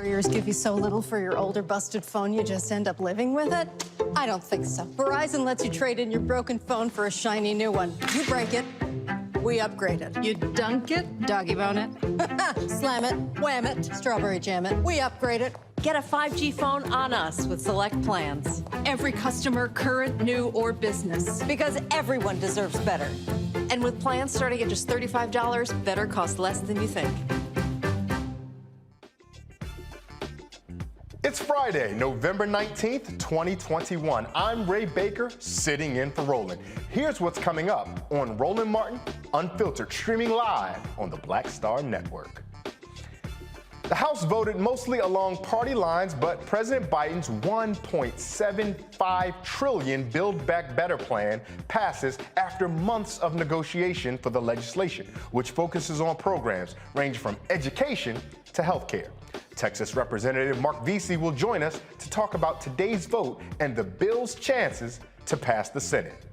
Carriers give you so little for your older busted phone, you just end up living with it? I don't think so. Verizon lets you trade in your broken phone for a shiny new one. You break it, We upgraded. You dunk it, doggy bone it. Slam it, wham it, strawberry jam it. We upgraded. Get a 5G phone on us with select plans. Every customer, current, new, or business. Because everyone deserves better. And with plans starting at just $35, better costs less than you think. It's Friday, November 19th, 2021. I'm Ray Baker, sitting in for Roland. Here's what's coming up on Roland Martin Unfiltered, streaming live on the Black Star Network. The House voted mostly along party lines, but President Biden's $1.75 trillion Build Back Better plan passes after months of negotiation for the legislation, which focuses on programs ranging from education to health care. Texas Representative Mark Veasey will join us to talk about today's vote and the bill's chances to pass the Senate.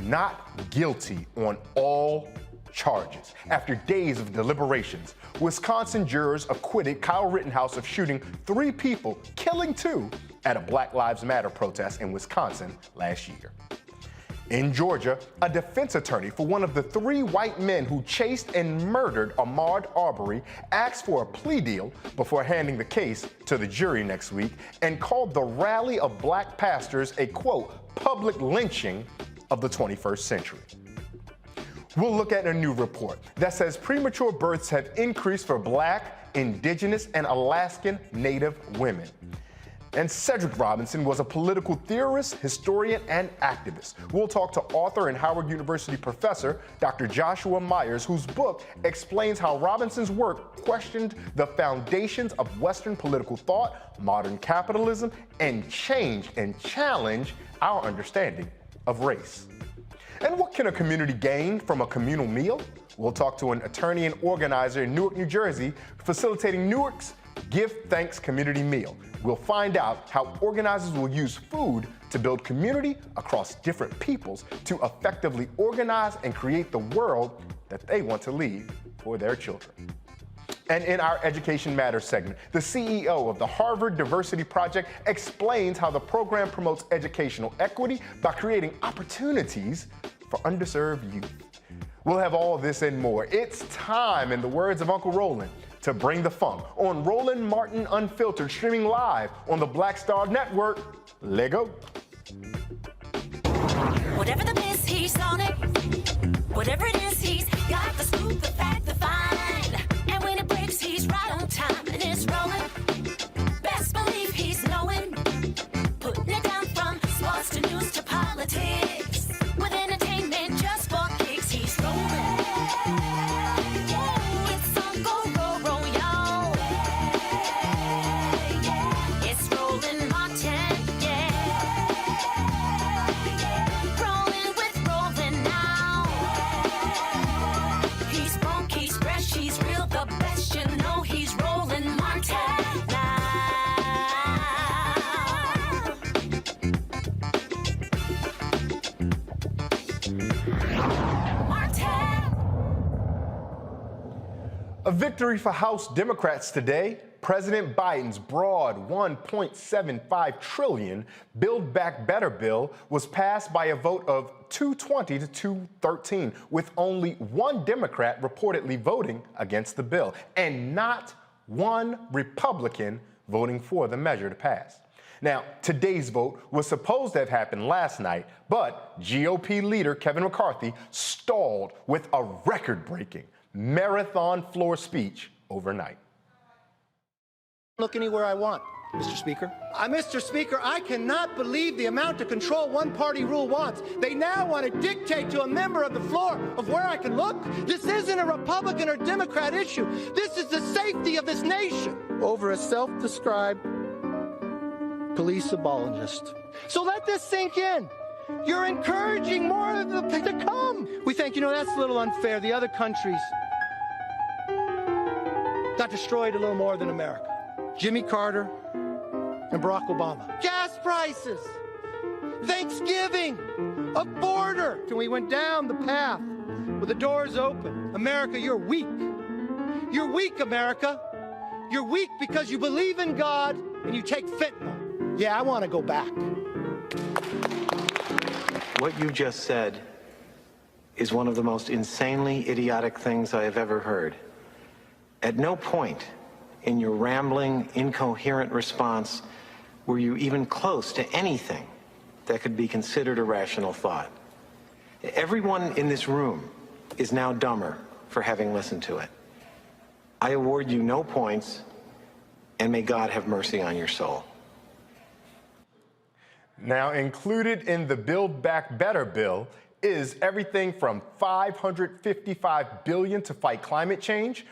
Not guilty on all charges. After days of deliberations, Wisconsin jurors acquitted Kyle Rittenhouse of shooting 3 people, killing 2 at a Black Lives Matter protest in Wisconsin last year. In Georgia, a defense attorney for one of the 3 white men who chased and murdered Ahmaud Arbery asked for a plea deal before handing the case to the jury next week and called the rally of black pastors a, quote, public lynching of the 21st century. We'll look at a new report that says premature births have increased for Black, Indigenous, and Alaskan Native women. And Cedric Robinson was a political theorist, historian, and activist. We'll talk to author and Howard University professor, Dr. Joshua Myers, whose book explains how Robinson's work questioned the foundations of Western political thought, modern capitalism, and changed and challenged our understanding of race. And what can a community gain from a communal meal? We'll talk to an attorney and organizer in Newark, New Jersey, facilitating Newark's Give Thanks Community Meal. We'll find out how organizers will use food to build community across different peoples to effectively organize and create the world that they want to leave for their children. And in our Education Matters segment, the CEO of the Harvard Diversity Project explains how the program promotes educational equity by creating opportunities for underserved youth. We'll have all of this and more. It's time, in the words of Uncle Roland, to bring the funk on Roland Martin Unfiltered, streaming live on the Black Star Network. Lego. Whatever the miss, he's on it. Whatever it is, he's got the scoop, the fact, the find. And when it breaks, he's right on time and it's rolling. Best believe he's knowing. Putting it down from sports to news to politics. With entertainment just for kicks, he's rolling. A victory for House Democrats today. President Biden's broad $1.75 trillion Build Back Better bill was passed by a vote of 220 to 213, with only 1 Democrat reportedly voting against the bill, and not 1 Republican voting for the measure to pass. Now, today's vote was supposed to have happened last night, but GOP leader Kevin McCarthy stalled with a record-breaking marathon floor speech overnight. Look anywhere I want, Mr. Speaker. Mr. Speaker, I cannot believe the amount of control one-party rule wants. They now want to dictate to a member of the floor of where I can look. This isn't a Republican or Democrat issue. This is the safety of this nation over a self-described police abolitionist. So let this sink in. You're encouraging more of them to come. We think, that's a little unfair. The other countries got destroyed a little more than America. Jimmy Carter and Barack Obama. Gas prices, Thanksgiving, a border. And we went down the path with the doors open. America, you're weak. You're weak, America. You're weak because you believe in God and you take fentanyl. Yeah, I want to go back. What you just said is one of the most insanely idiotic things I have ever heard. At no point in your rambling, incoherent response were you even close to anything that could be considered a rational thought. Everyone in this room is now dumber for having listened to it. I award you no points, and may God have mercy on your soul. Now, included in the Build Back Better bill is everything from $555 billion to fight climate change,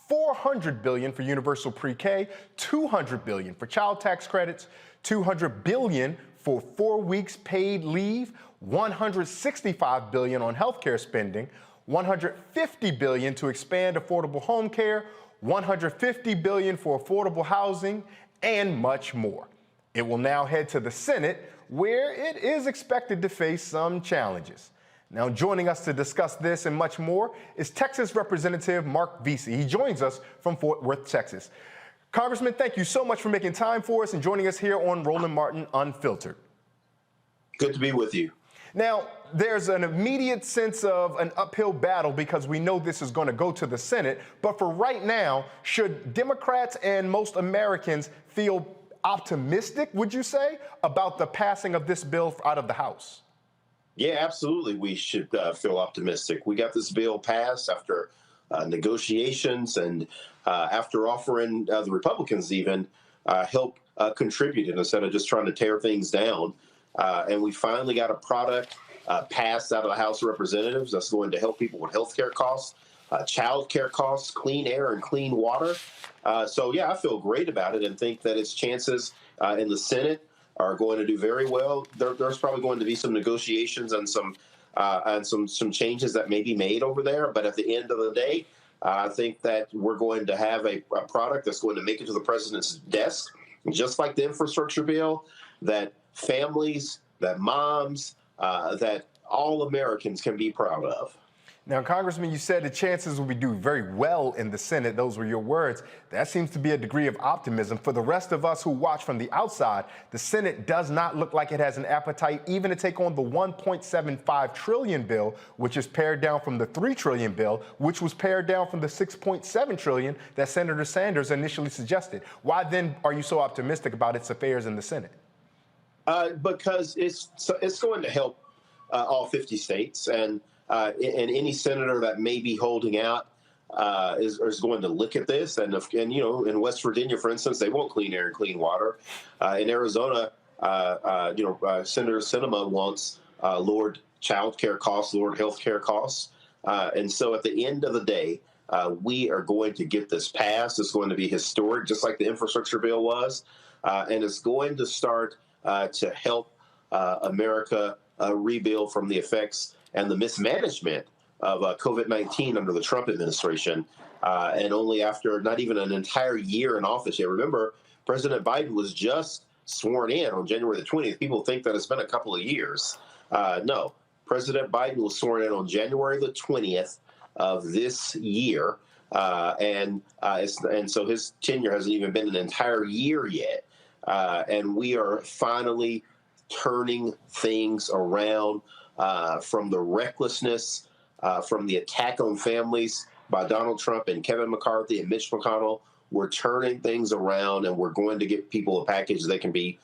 $400 billion for universal pre-K, $200 billion for child tax credits, $200 billion for 4 weeks paid leave, $165 billion on healthcare spending, $150 billion to expand affordable home care, $150 billion for affordable housing, and much more. It will now head to the Senate, where it is expected to face some challenges. Now, joining us to discuss this and much more is Texas Representative Mark Veasey. He joins us from Fort Worth, Texas. Congressman, thank you so much for making time for us and joining us here on Roland Martin Unfiltered. Good to be with you. Now, there's an immediate sense of an uphill battle because we know this is going to go to the Senate. But for right now, should Democrats and most Americans feel optimistic, would you say, about the passing of this bill out of the House? Yeah, absolutely. We should feel optimistic. We got this bill passed after negotiations and after offering the Republicans even help contribute instead of just trying to tear things down. And we finally got a product passed out of the House of Representatives that's going to help people with health care costs, child care costs, clean air and clean water. So, yeah, I feel great about it and think that its chances in the Senate are going to do very well. There's probably going to be some negotiations and some changes that may be made over there. But at the end of the day, I think that we're going to have a product that's going to make it to the president's desk, just like the infrastructure bill, that families, that moms, that all Americans can be proud of. Now, Congressman, you said the chances will be do very well in the Senate. Those were your words. That seems to be a degree of optimism. For the rest of us who watch from the outside, the Senate does not look like it has an appetite even to take on the $1.75 trillion bill, which is pared down from the $3 trillion bill, which was pared down from the $6.7 trillion that Senator Sanders initially suggested. Why then are you so optimistic about its affairs in the Senate? Because it's going to help all 50 states, and any senator that may be holding out is going to look at this. And you know, in West Virginia, for instance, they want clean air and clean water. In Arizona, Senator Sinema wants lowered child care costs, lowered health care costs. And so at the end of the day, we are going to get this passed. It's going to be historic, just like the infrastructure bill was. And it's going to start to help America rebuild from the effects and the mismanagement of COVID-19 under the Trump administration. And only after not even an entire year in office yet. Remember, President Biden was just sworn in on January the 20th. People think that it's been a couple of years. No, President Biden was sworn in on January the 20th of this year. And so his tenure hasn't even been an entire year yet. And we are finally turning things around from the recklessness, from the attack on families by Donald Trump and Kevin McCarthy and Mitch McConnell. We're turning things around, and we're going to get people a package they can be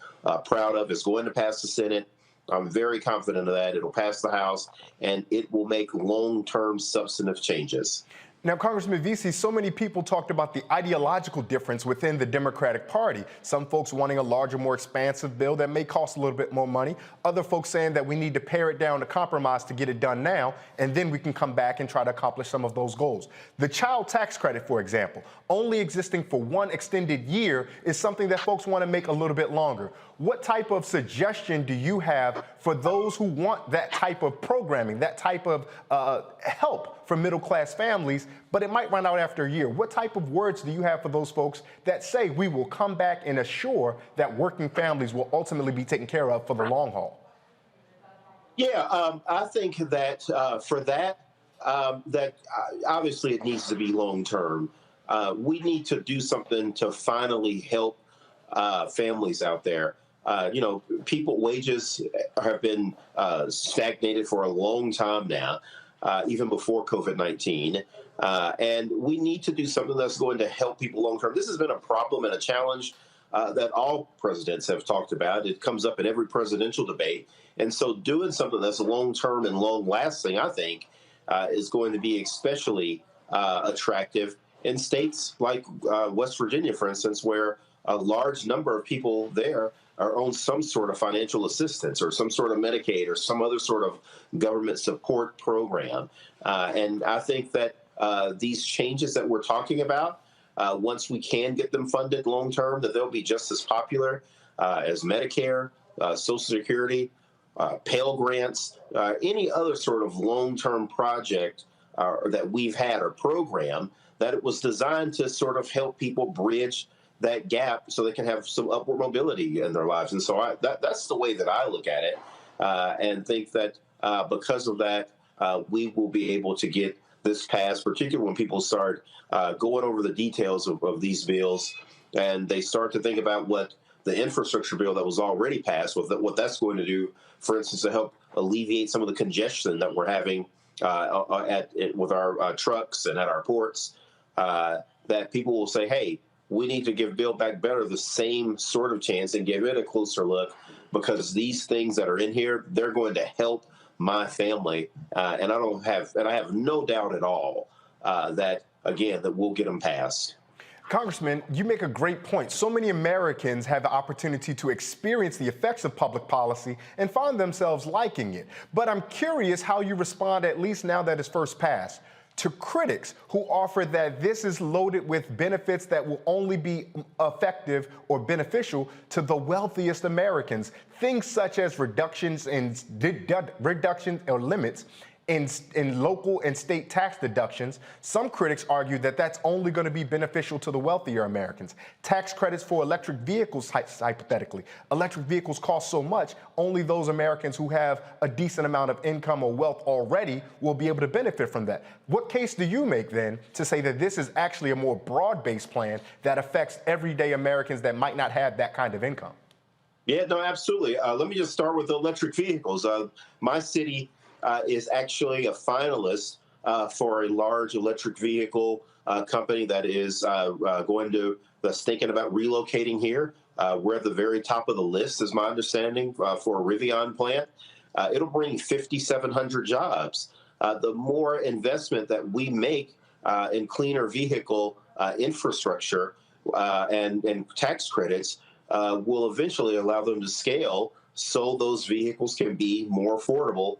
proud of. It's going to pass the Senate. I'm very confident of that. It'll pass the House, and it will make long-term substantive changes. Now, Congressman Veasey, so many people talked about the ideological difference within the Democratic Party. Some folks wanting a larger, more expansive bill that may cost a little bit more money. Other folks saying that we need to pare it down to compromise to get it done now, and then we can come back and try to accomplish some of those goals. The child tax credit, for example, only existing for one extended year is something that folks want to make a little bit longer. What type of suggestion do you have for those who want that type of programming, that type of help for middle-class families, but it might run out after a year? What type of words do you have for those folks that say we will come back and assure that working families will ultimately be taken care of for the long haul? Yeah, I think that for that, obviously it needs to be long-term. We need to do something to finally help families out there. Wages have been stagnated for a long time now. even before COVID-19. And we need to do something that's going to help people long term. This has been a problem and a challenge that all presidents have talked about. It comes up in every presidential debate. And so doing something that's long term and long lasting, I think, is going to be especially attractive in states like West Virginia, for instance, where a large number of people there are on some sort of financial assistance or some sort of Medicaid or some other sort of government support program. And I think that these changes that we're talking about, once we can get them funded long term, that they'll be just as popular as Medicare, Social Security, Pell Grants, any other sort of long term project that we've had or program that it was designed to sort of help people bridge that gap so they can have some upward mobility in their lives. And so that's the way that I look at it, and think that because of that, we will be able to get this passed, particularly when people start going over the details of these bills and they start to think about what the infrastructure bill that was already passed, what that's going to do, for instance, to help alleviate some of the congestion that we're having with our trucks and at our ports, that people will say, hey, we need to give Build Back Better the same sort of chance and give it a closer look, because these things that are in here, they're going to help my family, and I have no doubt at all that we'll get them passed. Congressman, you make a great point. So many Americans have the opportunity to experience the effects of public policy and find themselves liking it. But I'm curious how you respond, at least now that it's first passed, to critics who offer that this is loaded with benefits that will only be effective or beneficial to the wealthiest Americans. Things such as reductions or limits in local and state tax deductions. Some critics argue that that's only going to be beneficial to the wealthier Americans. Tax credits for electric vehicles, hypothetically. Electric vehicles cost so much, only those Americans who have a decent amount of income or wealth already will be able to benefit from that. What case do you make then to say that this is actually a more broad-based plan that affects everyday Americans that might not have that kind of income? Yeah, no, absolutely. Let me just start with electric vehicles. My city is actually a finalist for a large electric vehicle company that is that's thinking about relocating here. We're at the very top of the list, is my understanding, for a Rivian plant. It'll bring 5,700 jobs. The more investment that we make in cleaner vehicle infrastructure and tax credits will eventually allow them to scale so those vehicles can be more affordable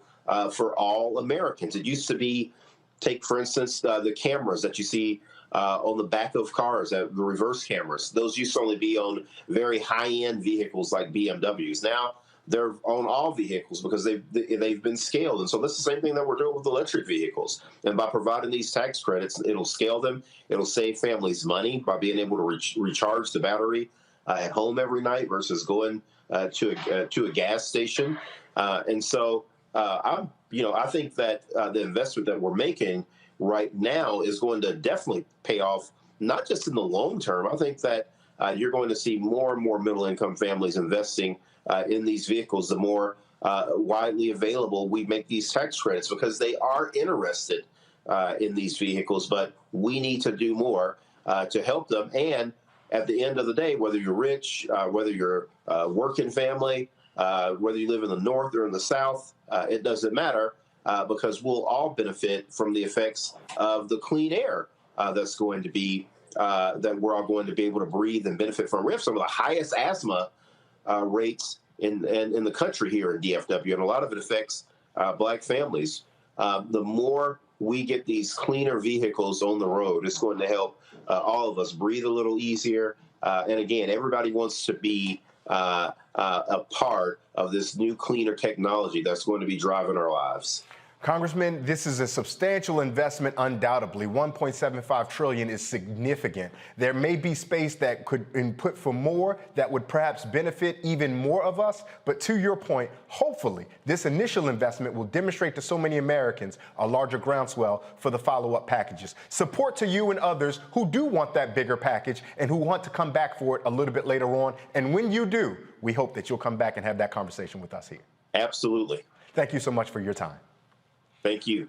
for all Americans. It used to be, take for instance, the cameras that you see on the back of cars, the reverse cameras. Those used to only be on very high-end vehicles like BMWs. Now they're on all vehicles because they've been scaled. And so that's the same thing that we're doing with electric vehicles. And by providing these tax credits, it'll scale them. It'll save families money by being able to recharge the battery at home every night versus going to a gas station. And so I think that the investment that we're making right now is going to definitely pay off, not just in the long term. I think that you're going to see more and more middle-income families investing in these vehicles the more widely available we make these tax credits, because they are interested in these vehicles. But we need to do more to help them. And at the end of the day, whether you're rich, whether you're a working family, whether you live in the North or in the South, it doesn't matter, because we'll all benefit from the effects of the clean air that's going to be, that we're all going to be able to breathe and benefit from. We have some of the highest asthma rates in the country here in DFW, and a lot of it affects Black families. The more we get these cleaner vehicles on the road, it's going to help all of us breathe a little easier. And again, everybody wants to be a part of this new cleaner technology that's going to be driving our lives. Congressman, this is a substantial investment, undoubtedly. $1.75 trillion is significant. There may be space that could input for more that would perhaps benefit even more of us. But to your point, hopefully, this initial investment will demonstrate to so many Americans a larger groundswell for the follow-up packages. Support to you and others who do want that bigger package and who want to come back for it a little bit later on. And when you do, we hope that you'll come back and have that conversation with us here. Absolutely. Thank you so much for your time. Thank you.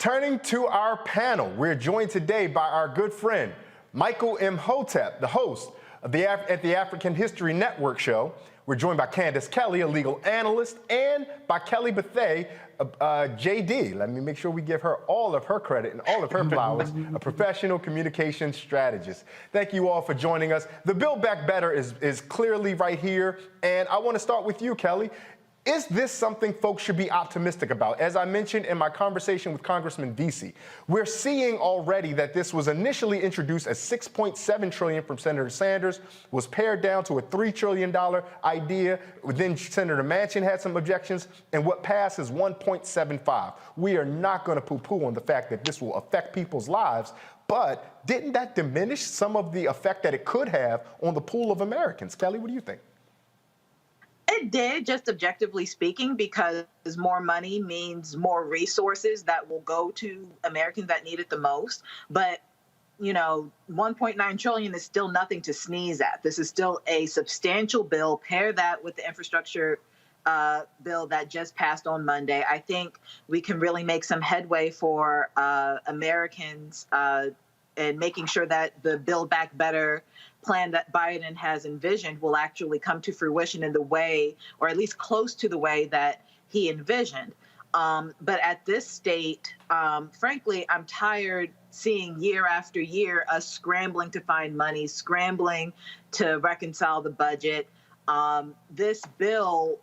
Turning to our panel, we're joined today by our good friend, Michael Imhotep, the host of at the African History Network show. We're joined by Candace Kelly, a legal analyst, and by Kelly Bethea, JD. Let me make sure we give her all of her credit and all of her flowers, a professional communications strategist. Thank you all for joining us. The Build Back Better is clearly right here, and I want to start with you, Kelly. Is this something folks should be optimistic about? As I mentioned in my conversation with Congressman Veasey, we're seeing already that this was initially introduced as $6.7 trillion from Senator Sanders, was pared down to a $3 trillion idea. Then Senator Manchin had some objections, and what passed is 1.75. We are not going to poo-poo on the fact that this will affect people's lives, but didn't that diminish some of the effect that it could have on the pool of Americans? Kelly, what do you think? It did, just objectively speaking, because more money means more resources that will go to Americans that need it the most. But, you know, 1.9 trillion is still nothing to sneeze at. This is still a substantial bill. Pair that with the infrastructure bill that just passed on Monday. I think we can really make some headway for Americans and making sure that the Build Back Better plan that Biden has envisioned will actually come to fruition in the way, or at least close to the way that he envisioned. But at this state, frankly, I'm tired seeing year after year us scrambling to find money, scrambling to reconcile the budget. This bill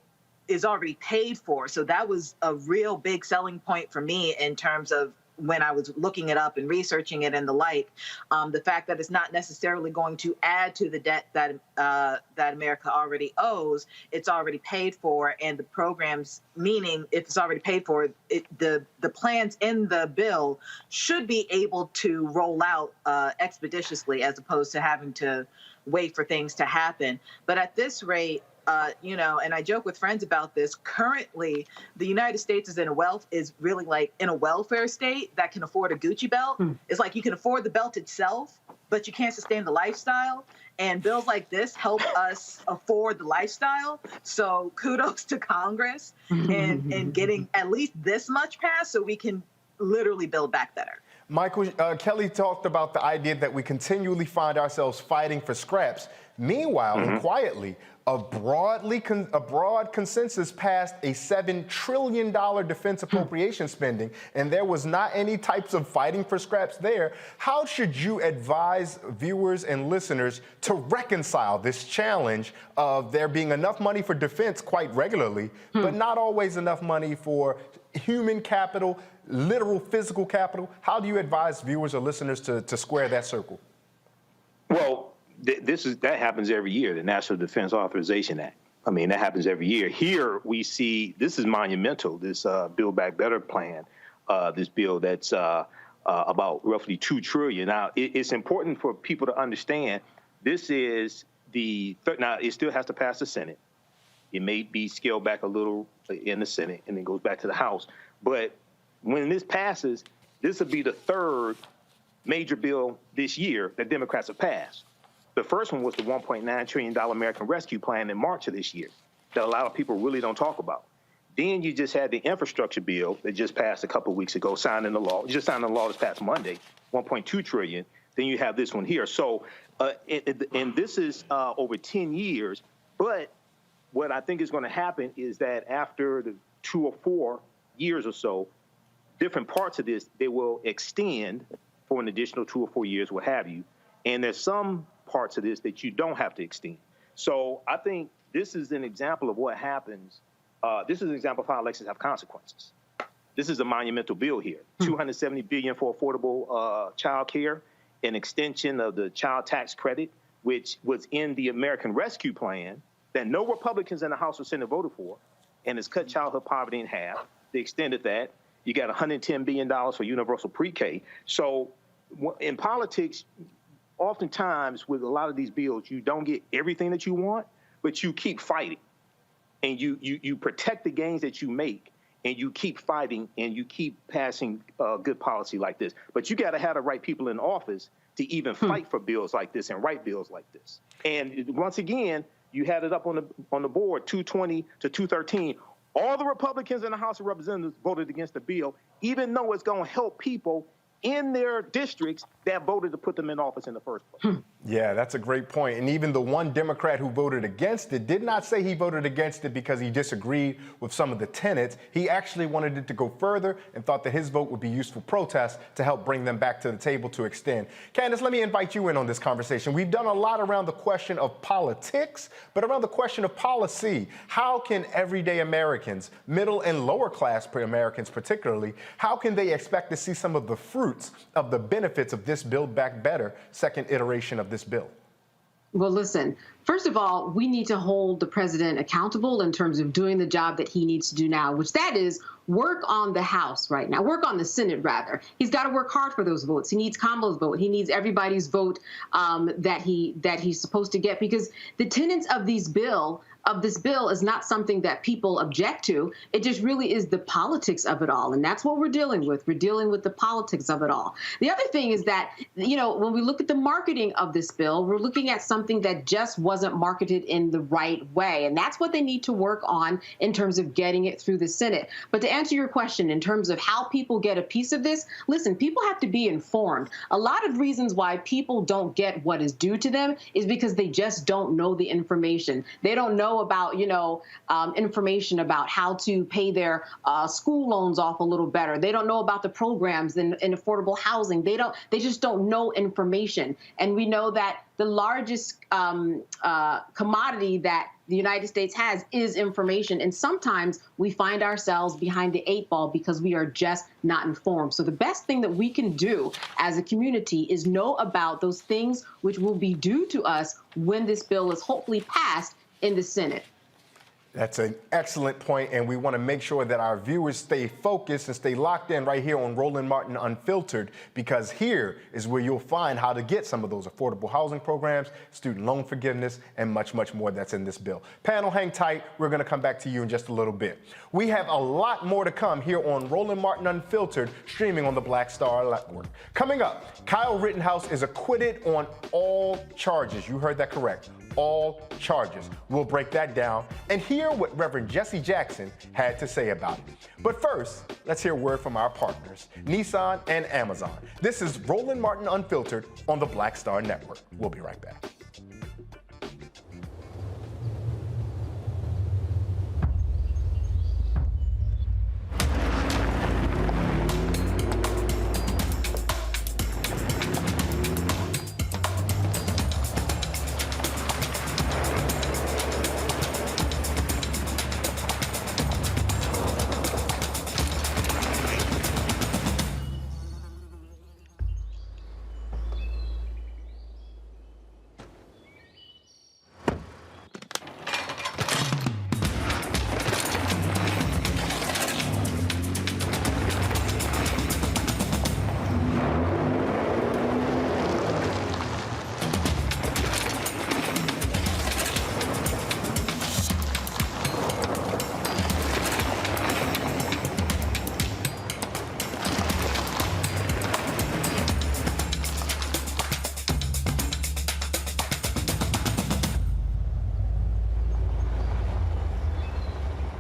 is already paid for. So that was a real big selling point for me in terms of when I was looking it up and researching it and the like, the fact that it's not necessarily going to add to the debt that that America already owes. It's already paid for, and the programs, meaning if it's already paid for, the plans in the bill should be able to roll out expeditiously as opposed to having to wait for things to happen. But at this rate, you know, and I joke with friends about this. Currently, the United States is really like in a welfare state that can afford a Gucci belt. It's like you can afford the belt itself, but you can't sustain the lifestyle. And bills like this help us afford the lifestyle. So kudos to Congress and getting at least this much passed so we can literally build back better. Michael, Kelly talked about the idea that we continually find ourselves fighting for scraps. Meanwhile, and quietly, a broad consensus passed a $7 trillion defense appropriation spending, and there was not any types of fighting for scraps there. How should you advise viewers and listeners to reconcile this challenge of there being enough money for defense quite regularly, but not always enough money for human capital, literal physical capital? How do you advise viewers or listeners to square that circle? Well, that happens every year, the National Defense Authorization Act. I mean, that happens every year. Here we see this is monumental, this Build Back Better plan, this bill that's about roughly $2 trillion. Now, it's important for people to understand this is now it still has to pass the Senate. It may be scaled back a little in the Senate and then goes back to the House. But when this passes, this will be the third major bill this year that Democrats have passed. The first one was the $1.9 trillion American Rescue Plan in March of this year that a lot of people really don't talk about. Then you just had the infrastructure bill that just passed a couple of weeks ago, signed into law. You just signed into law this past Monday, $1.2 trillion. Then you have this one here. So, and this is over 10 years. But what I think is going to happen is that after the 2 or 4 years or so, different parts of this, they will extend for an additional 2 or 4 years, what have you. And there's some parts of this that you don't have to extend. So I think this is an example of what happens. This is an example of how elections have consequences. This is a monumental bill here. $270 billion for affordable child care, an extension of the child tax credit, which was in the American Rescue Plan that no Republicans in the House or Senate voted for, and has cut childhood poverty in half. They extended that. You got $110 billion for universal pre-K. So in politics, oftentimes with a lot of these bills, you don't get everything that you want, but you keep fighting. And you protect the gains that you make, and you keep fighting, and you keep passing good policy like this. But you got to have the right people in office to even fight for bills like this and write bills like this. And once again, you had it up on the board, 220 to 213. All the Republicans in the House of Representatives voted against the bill, even though it's going to help people in their districts that voted to put them in office in the first place. Yeah, that's a great point. And even the one Democrat who voted against it did not say he voted against it because he disagreed with some of the tenets. He actually wanted it to go further and thought that his vote would be used for protests to help bring them back to the table to extend. Candace, let me invite you in on this conversation. We've done a lot around the question of politics, but around the question of policy. How can everyday Americans, middle and lower class Americans particularly, how can they expect to see some of the fruits of the benefits of this Build Back Better second iteration of this bill? Well, listen, first of all, we need to hold the president accountable in terms of doing the job that he needs to do now, which that is work on the House right now, work on the Senate, rather. He's got to work hard for those votes. He needs Kamala's vote. He needs everybody's vote that he's supposed to get, because the tenets of this bill is not something that people object to. It just really is the politics of it all. And that's what we're dealing with. We're dealing with the politics of it all. The other thing is that, when we look at the marketing of this bill, we're looking at something that just wasn't marketed in the right way. And that's what they need to work on in terms of getting it through the Senate. But to answer your question, in terms of how people get a piece of this, listen, people have to be informed. A lot of reasons why people don't get what is due to them is because they just don't know the information. They don't know about, information about how to pay their school loans off a little better. They don't know about the programs in affordable housing. They just don't know information. And we know that the largest commodity that the United States has is information. And sometimes we find ourselves behind the 8 ball because we are just not informed. So the best thing that we can do as a community is know about those things which will be due to us when this bill is hopefully passed in the Senate. That's an excellent point, and we want to make sure that our viewers stay focused and stay locked in right here on Roland Martin Unfiltered, because here is where you'll find how to get some of those affordable housing programs, student loan forgiveness, and much, much more that's in this bill. Panel, hang tight. We're going to come back to you in just a little bit. We have a lot more to come here on Roland Martin Unfiltered, streaming on the Black Star Network. Coming up, Kyle Rittenhouse is acquitted on all charges. You heard that correct. All charges. We'll break that down and hear what Reverend Jesse Jackson had to say about it. But first, let's hear a word from our partners, Nissan and Amazon. This is Roland Martin Unfiltered on the Black Star Network. We'll be right back.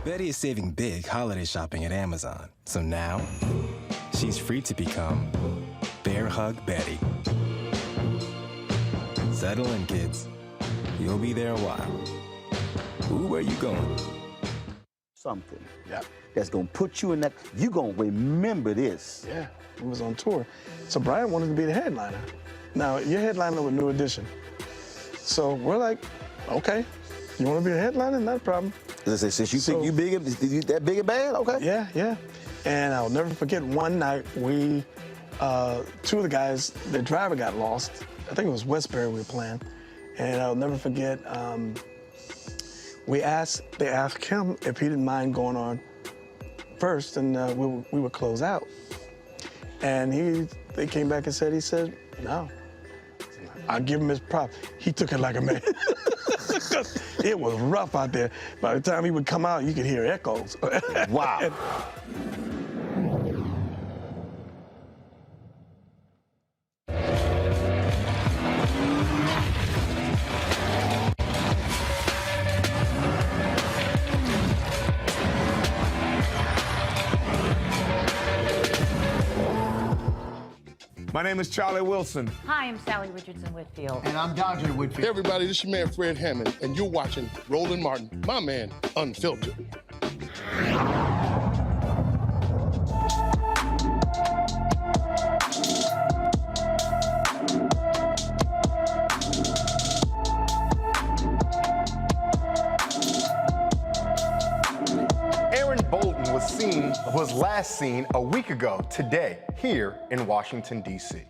Betty is saving big holiday shopping at Amazon. So now, she's free to become Bear Hug Betty. Settle in, kids. You'll be there a while. Ooh, where you going? Something that's gonna put you in that, you gonna remember this. Yeah, it was on tour. So Brian wanted to be the headliner. Now, you're headliner with New Edition. So we're like, okay, you wanna be a headliner? Not a problem. Since you think you big, that big and bad, okay? Yeah. And I'll never forget one night we, two of the guys, the driver got lost. I think it was Westbury we were playing. And I'll never forget, they asked him if he didn't mind going on first, and we would close out. And they came back and he said, no. I'll give him his prop. He took it like a man. It was rough out there. By the time he would come out, you could hear echoes. Wow. My name is Charlie Wilson. Hi, I'm Sally Richardson Whitfield. And I'm Dodger Whitfield. Hey, everybody, this is your man, Fred Hammond, and you're watching Roland Martin, my man, Unfiltered. Was last seen a week ago today here in Washington, D.C.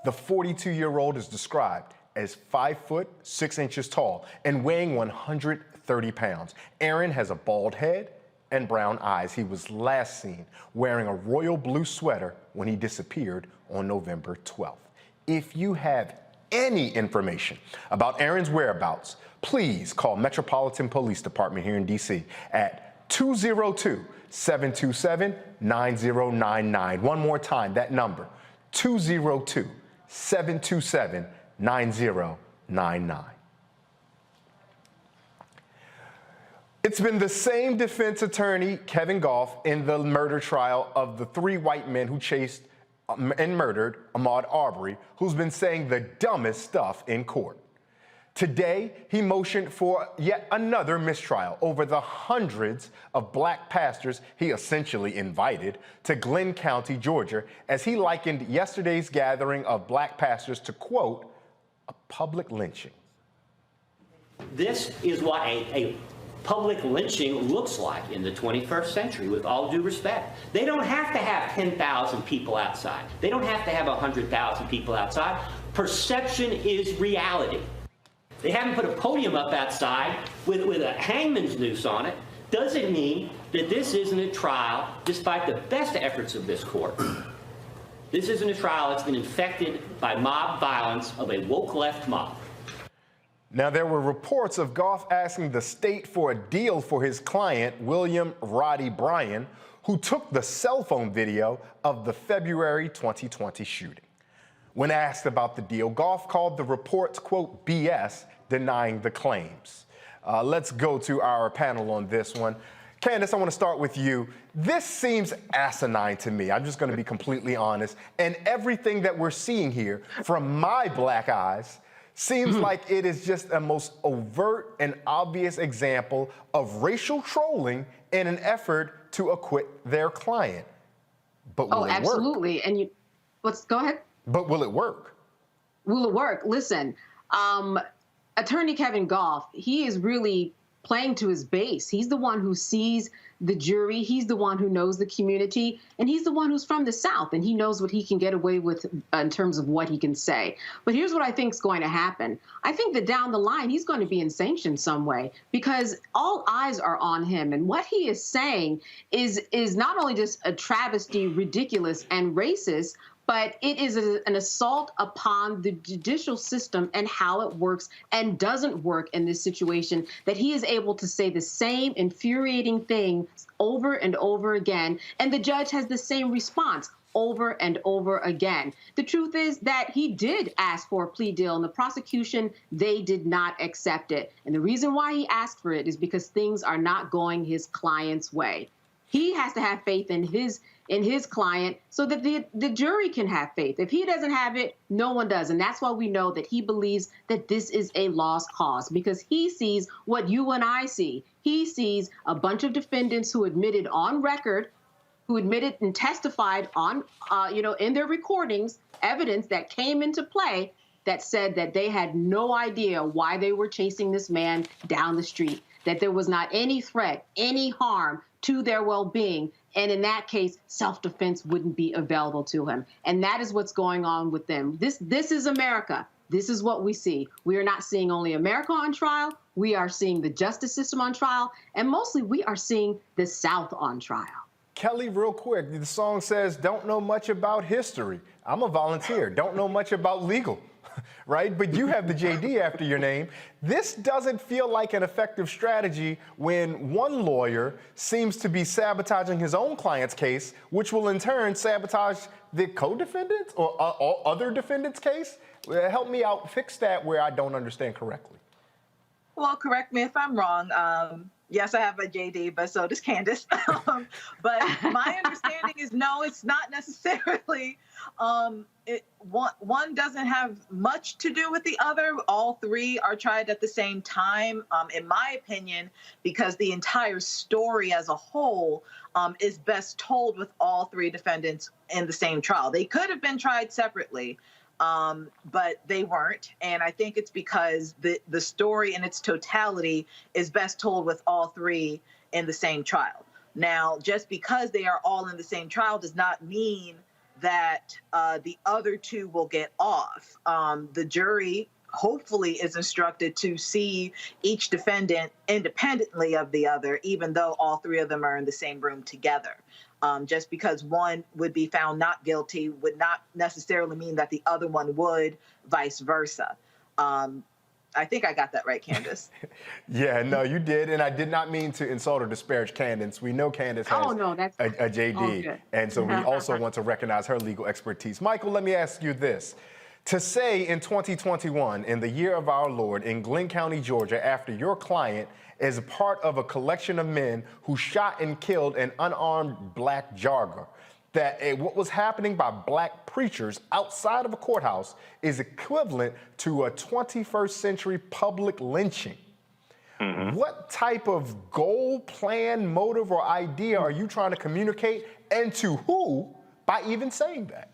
The 42-year-old is described as 5 foot 6 inches tall and weighing 130 pounds. Aaron has a bald head and brown eyes. He was last seen wearing a royal blue sweater when he disappeared on November 12th. If you have any information about Aaron's whereabouts, please call Metropolitan Police Department here in D.C. at 202-727-9099. One more time, that number, 202-727-9099. It's been the same defense attorney, Kevin Goff, in the murder trial of the 3 white men who chased and murdered Ahmaud Arbery, who's been saying the dumbest stuff in court. Today, he motioned for yet another mistrial over the hundreds of black pastors he essentially invited to Glenn County, Georgia, as he likened yesterday's gathering of black pastors to, quote, a public lynching. This is what a public lynching looks like in the 21st century, with all due respect. They don't have to have 10,000 people outside. They don't have to have 100,000 people outside. Perception is reality. They haven't put a podium up outside with a hangman's noose on it. Doesn't mean that this isn't a trial, despite the best efforts of this court. This isn't a trial that's been infected by mob violence of a woke left mob. Now, there were reports of Goff asking the state for a deal for his client, William Roddy Bryan, who took the cell phone video of the February 2020 shooting. When asked about the deal, Goff called the reports, quote, BS, denying the claims. Let's go to our panel on this one. Candace, I want to start with you. This seems asinine to me. I'm just going to be completely honest. And everything that we're seeing here, from my black eyes, seems like it is just a most overt and obvious example of racial trolling in an effort to acquit their client. But will it work? Absolutely. And go ahead. But will it work? Will it work? Listen, Attorney Kevin Goff, he is really playing to his base. He's the one who sees the jury. He's the one who knows the community. And he's the one who's from the South. And he knows what he can get away with in terms of what he can say. But here's what I think is going to happen. I think that down the line, he's going to be in sanction some way, because all eyes are on him. And what he is saying is not only just a travesty, ridiculous, and racist, but it is an assault upon the judicial system and how it works and doesn't work in this situation, that he is able to say the same infuriating thing over and over again, and the judge has the same response over and over again. The truth is that he did ask for a plea deal, and the prosecution, they did not accept it. And the reason why he asked for it is because things are not going his client's way. He has to have faith in his client so that the jury can have faith. If he doesn't have it, no one does. And that's why we know that he believes that this is a lost cause, because he sees what you and I see. He sees a bunch of defendants who admitted on record, who admitted and testified on, in their recordings, evidence that came into play that said that they had no idea why they were chasing this man down the street, that there was not any threat, any harm to their well-being. And in that case, self-defense wouldn't be available to him. And that is what's going on with them. This is America. This is what we see. We are not seeing only America on trial. We are seeing the justice system on trial. And mostly we are seeing the South on trial. Kelly, real quick, the song says, don't know much about history. I'm a volunteer, don't know much about legal. Right? But you have the JD after your name. This doesn't feel like an effective strategy when one lawyer seems to be sabotaging his own client's case, which will in turn sabotage the co-defendant's or other defendant's case. Help me out, fix that where I don't understand correctly. Well, correct me if I'm wrong. Yes, I have a JD, but so does Candace. But my understanding is no, it's not necessarily. One doesn't have much to do with the other. All three are tried at the same time, in my opinion, because the entire story as a whole is best told with all three defendants in the same trial. They could have been tried separately, but they weren't. And I think it's because the story in its totality is best told with all three in the same trial. Now, just because they are all in the same trial does not mean that the other two will get off. The jury hopefully is instructed to see each defendant independently of the other, even though all three of them are in the same room together. Just because one would be found not guilty would not necessarily mean that the other one would, vice versa. I think I got that right, Candace. Yeah, no, you did. And I did not mean to insult or disparage Candace. We know Candace has a JD. And so we also want to recognize her legal expertise. Michael, let me ask you this. To say in 2021, in the year of our Lord, in Glenn County, Georgia, after your client is a part of a collection of men who shot and killed an unarmed black jogger, that what was happening by black preachers outside of a courthouse is equivalent to a 21st century public lynching. What type of goal, plan, motive, or idea are you trying to communicate, and to who, by even saying that?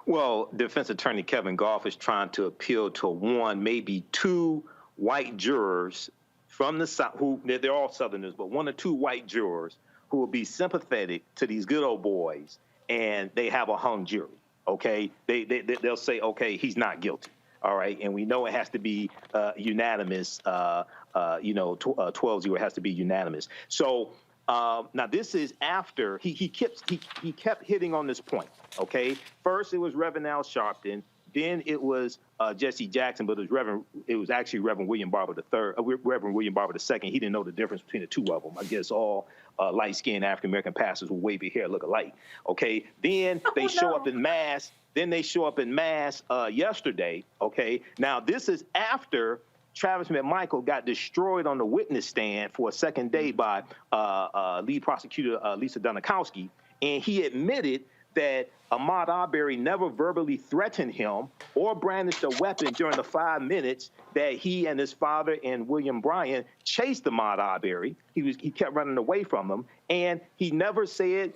Well, defense attorney Kevin Goff is trying to appeal to one, maybe two white jurors from the South, who they're all Southerners, but one or two white jurors who will be sympathetic to these good old boys, and they have a hung jury, okay? They'll say, okay, he's not guilty, all right? And we know it has to be unanimous, 12-0 has to be unanimous. So now this is after, he kept hitting on this point, okay? First it was Reverend Al Sharpton, then it was Jesse Jackson, but it was actually Reverend William Barber III, Reverend William Barber II. He didn't know the difference between the two of them. I guess all light-skinned African-American pastors with wavy hair look alike. Okay, then they show up in mass. Then they show up in mass yesterday. Okay, now this is after Travis McMichael got destroyed on the witness stand for a second day by lead prosecutor Lisa Dunikowski, and he admitted that Ahmaud Arbery never verbally threatened him or brandished a weapon during the 5 minutes that he and his father and William Bryan chased Ahmaud Arbery. He kept running away from him, and he never said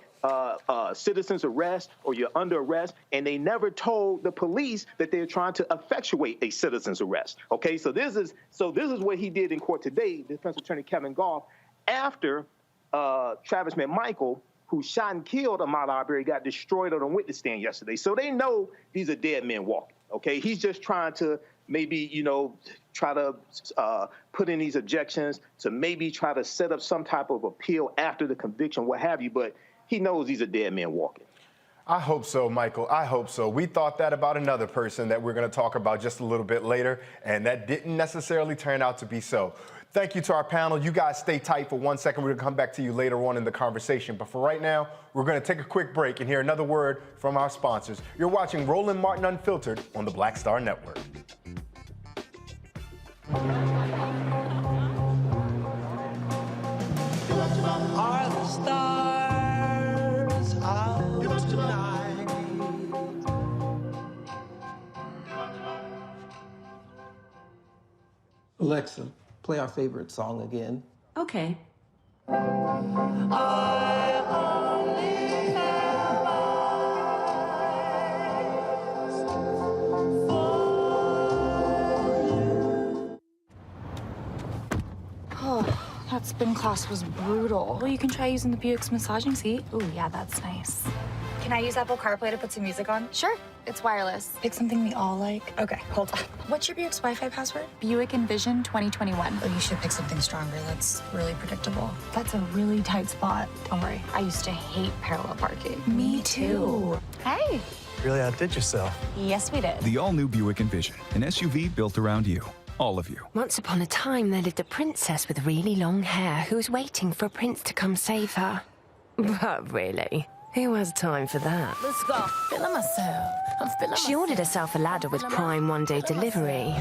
citizen's arrest or you're under arrest, and they never told the police that they're trying to effectuate a citizen's arrest. Okay, so this is what he did in court today, defense attorney Kevin Goff, after Travis McMichael, who shot and killed Ahmaud Arbery, got destroyed on a witness stand yesterday. So they know these are dead men walking, okay? He's just trying to maybe, try to put in these objections to maybe try to set up some type of appeal after the conviction, what have you, but he knows these are dead men walking. I hope so, Michael. I hope so. We thought that about another person that we're going to talk about just a little bit later, and that didn't necessarily turn out to be so. Thank you to our panel. You guys stay tight for 1 second. We're going to come back to you later on in the conversation. But for right now, we're going to take a quick break and hear another word from our sponsors. You're watching Roland Martin Unfiltered on the Black Star Network. Are the stars out tonight? Alexa, play our favorite song again. Okay. Oh, that spin class was brutal. Well, you can try using the Buick's massaging seat. Ooh, yeah, that's nice. Can I use Apple CarPlay to put some music on? Sure, it's wireless. Pick something we all like. Okay, hold on. What's your Buick's Wi-Fi password? Buick Envision 2021. Oh, you should pick something stronger. That's really predictable. That's a really tight spot. Don't worry, I used to hate parallel parking. Me too. Hey. Really outdid yourself. Yes, we did. The all-new Buick Envision, an SUV built around you. All of you. Once upon a time, there lived a princess with really long hair who was waiting for a prince to come save her. But really, Who has time for that? Let's go. Feeling myself. I'm feeling She ordered herself a ladder with Prime one-day delivery,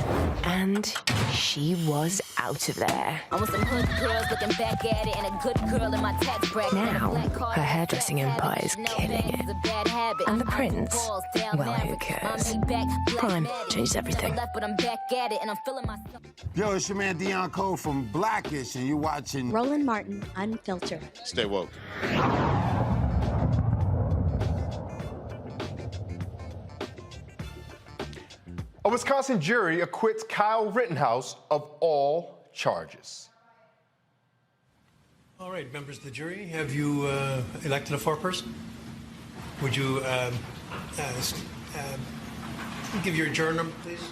and she was out of there. I want some hood girls looking back at it and a good girl in my tax bracket. Now, her hairdressing empire is killing it. And the prince? Well, who cares? Prime changed everything. But I'm back at it and I'm feeling myself. Yo, it's your man Dion Cole from Blackish, and you're watching Roland Martin, Unfiltered. Stay woke. A Wisconsin jury acquits Kyle Rittenhouse of all charges. All right, members of the jury, have you elected a foreperson? Would you give your juror number, please?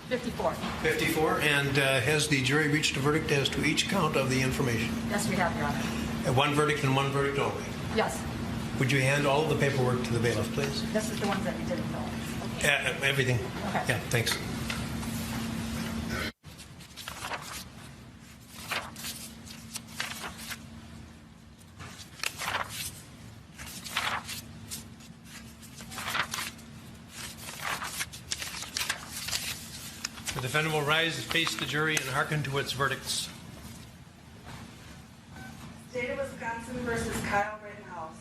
54. 54. And has the jury reached a verdict as to each count of the information? Yes, we have, Your Honor. One verdict and one verdict only. Yes. Would you hand all of the paperwork to the bailiff, please? This is the ones that we didn't know. Everything. Okay. Yeah, thanks. The defendant will rise and face the jury and hearken to its verdicts. State of Wisconsin versus Kyle Rittenhouse.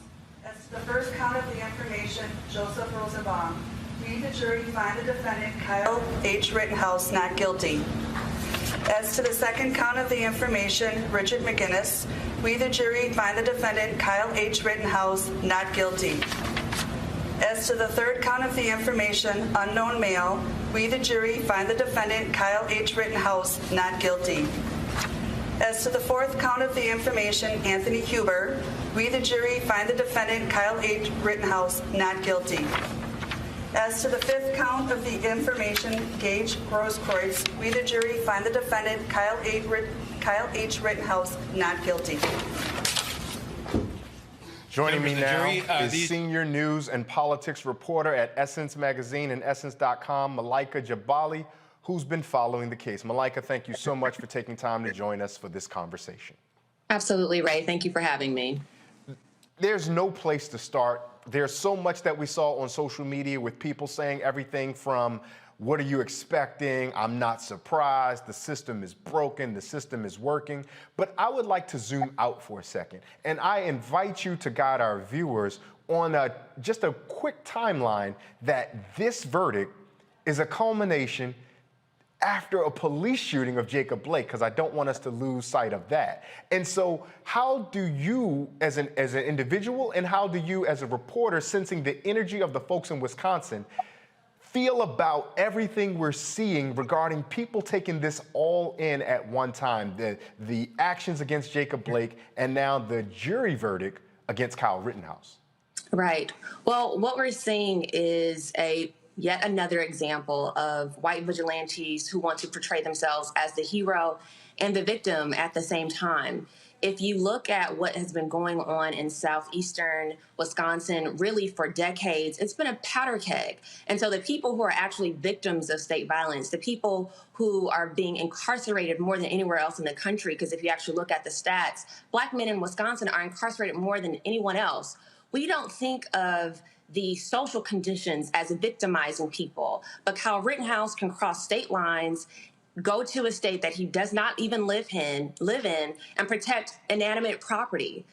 As to the first count of the information, Joseph Rosenbaum. We, the jury, find the defendant Kyle H. Rittenhouse not guilty. As to the second count of the information, Richard McGinnis, we, the jury, find the defendant Kyle H. Rittenhouse not guilty. As to the third count of the information, unknown male, we, the jury, find the defendant Kyle H. Rittenhouse not guilty. As to the fourth count of the information, Anthony Huber, we, the jury, find the defendant Kyle H. Rittenhouse not guilty. As to the fifth count of the information, Gage Grosskreutz, we, the jury, find the defendant Kyle H. Rittenhouse not guilty. Joining me now jury, is senior news and politics reporter at Essence Magazine and Essence.com, Malaika Jabali, who's been following the case. Malaika, thank you so much for taking time to join us for this conversation. Absolutely, Ray. Thank you for having me. There's no place to start. There's so much that we saw on social media with people saying everything from, what are you expecting? I'm not surprised. The system is broken. The system is working. But I would like to zoom out for a second. And I invite you to guide our viewers on just a quick timeline that this verdict is a culmination after a police shooting of Jacob Blake, because I don't want us to lose sight of that. And so how do you, as an individual, and how do you, as a reporter, sensing the energy of the folks in Wisconsin, feel about everything we're seeing regarding people taking this all in at one time, the actions against Jacob Blake and now the jury verdict against Kyle Rittenhouse? Right. Well, what we're seeing is yet another example of white vigilantes who want to portray themselves as the hero and the victim at the same time. If you look at what has been going on in southeastern Wisconsin, really for decades, it's been a powder keg. And so the people who are actually victims of state violence, the people who are being incarcerated more than anywhere else in the country, because if you actually look at the stats, Black men in Wisconsin are incarcerated more than anyone else. We don't think of the social conditions as victimizing people, but Kyle Rittenhouse can cross state lines, go to a state that he does not even live in, and protect inanimate property,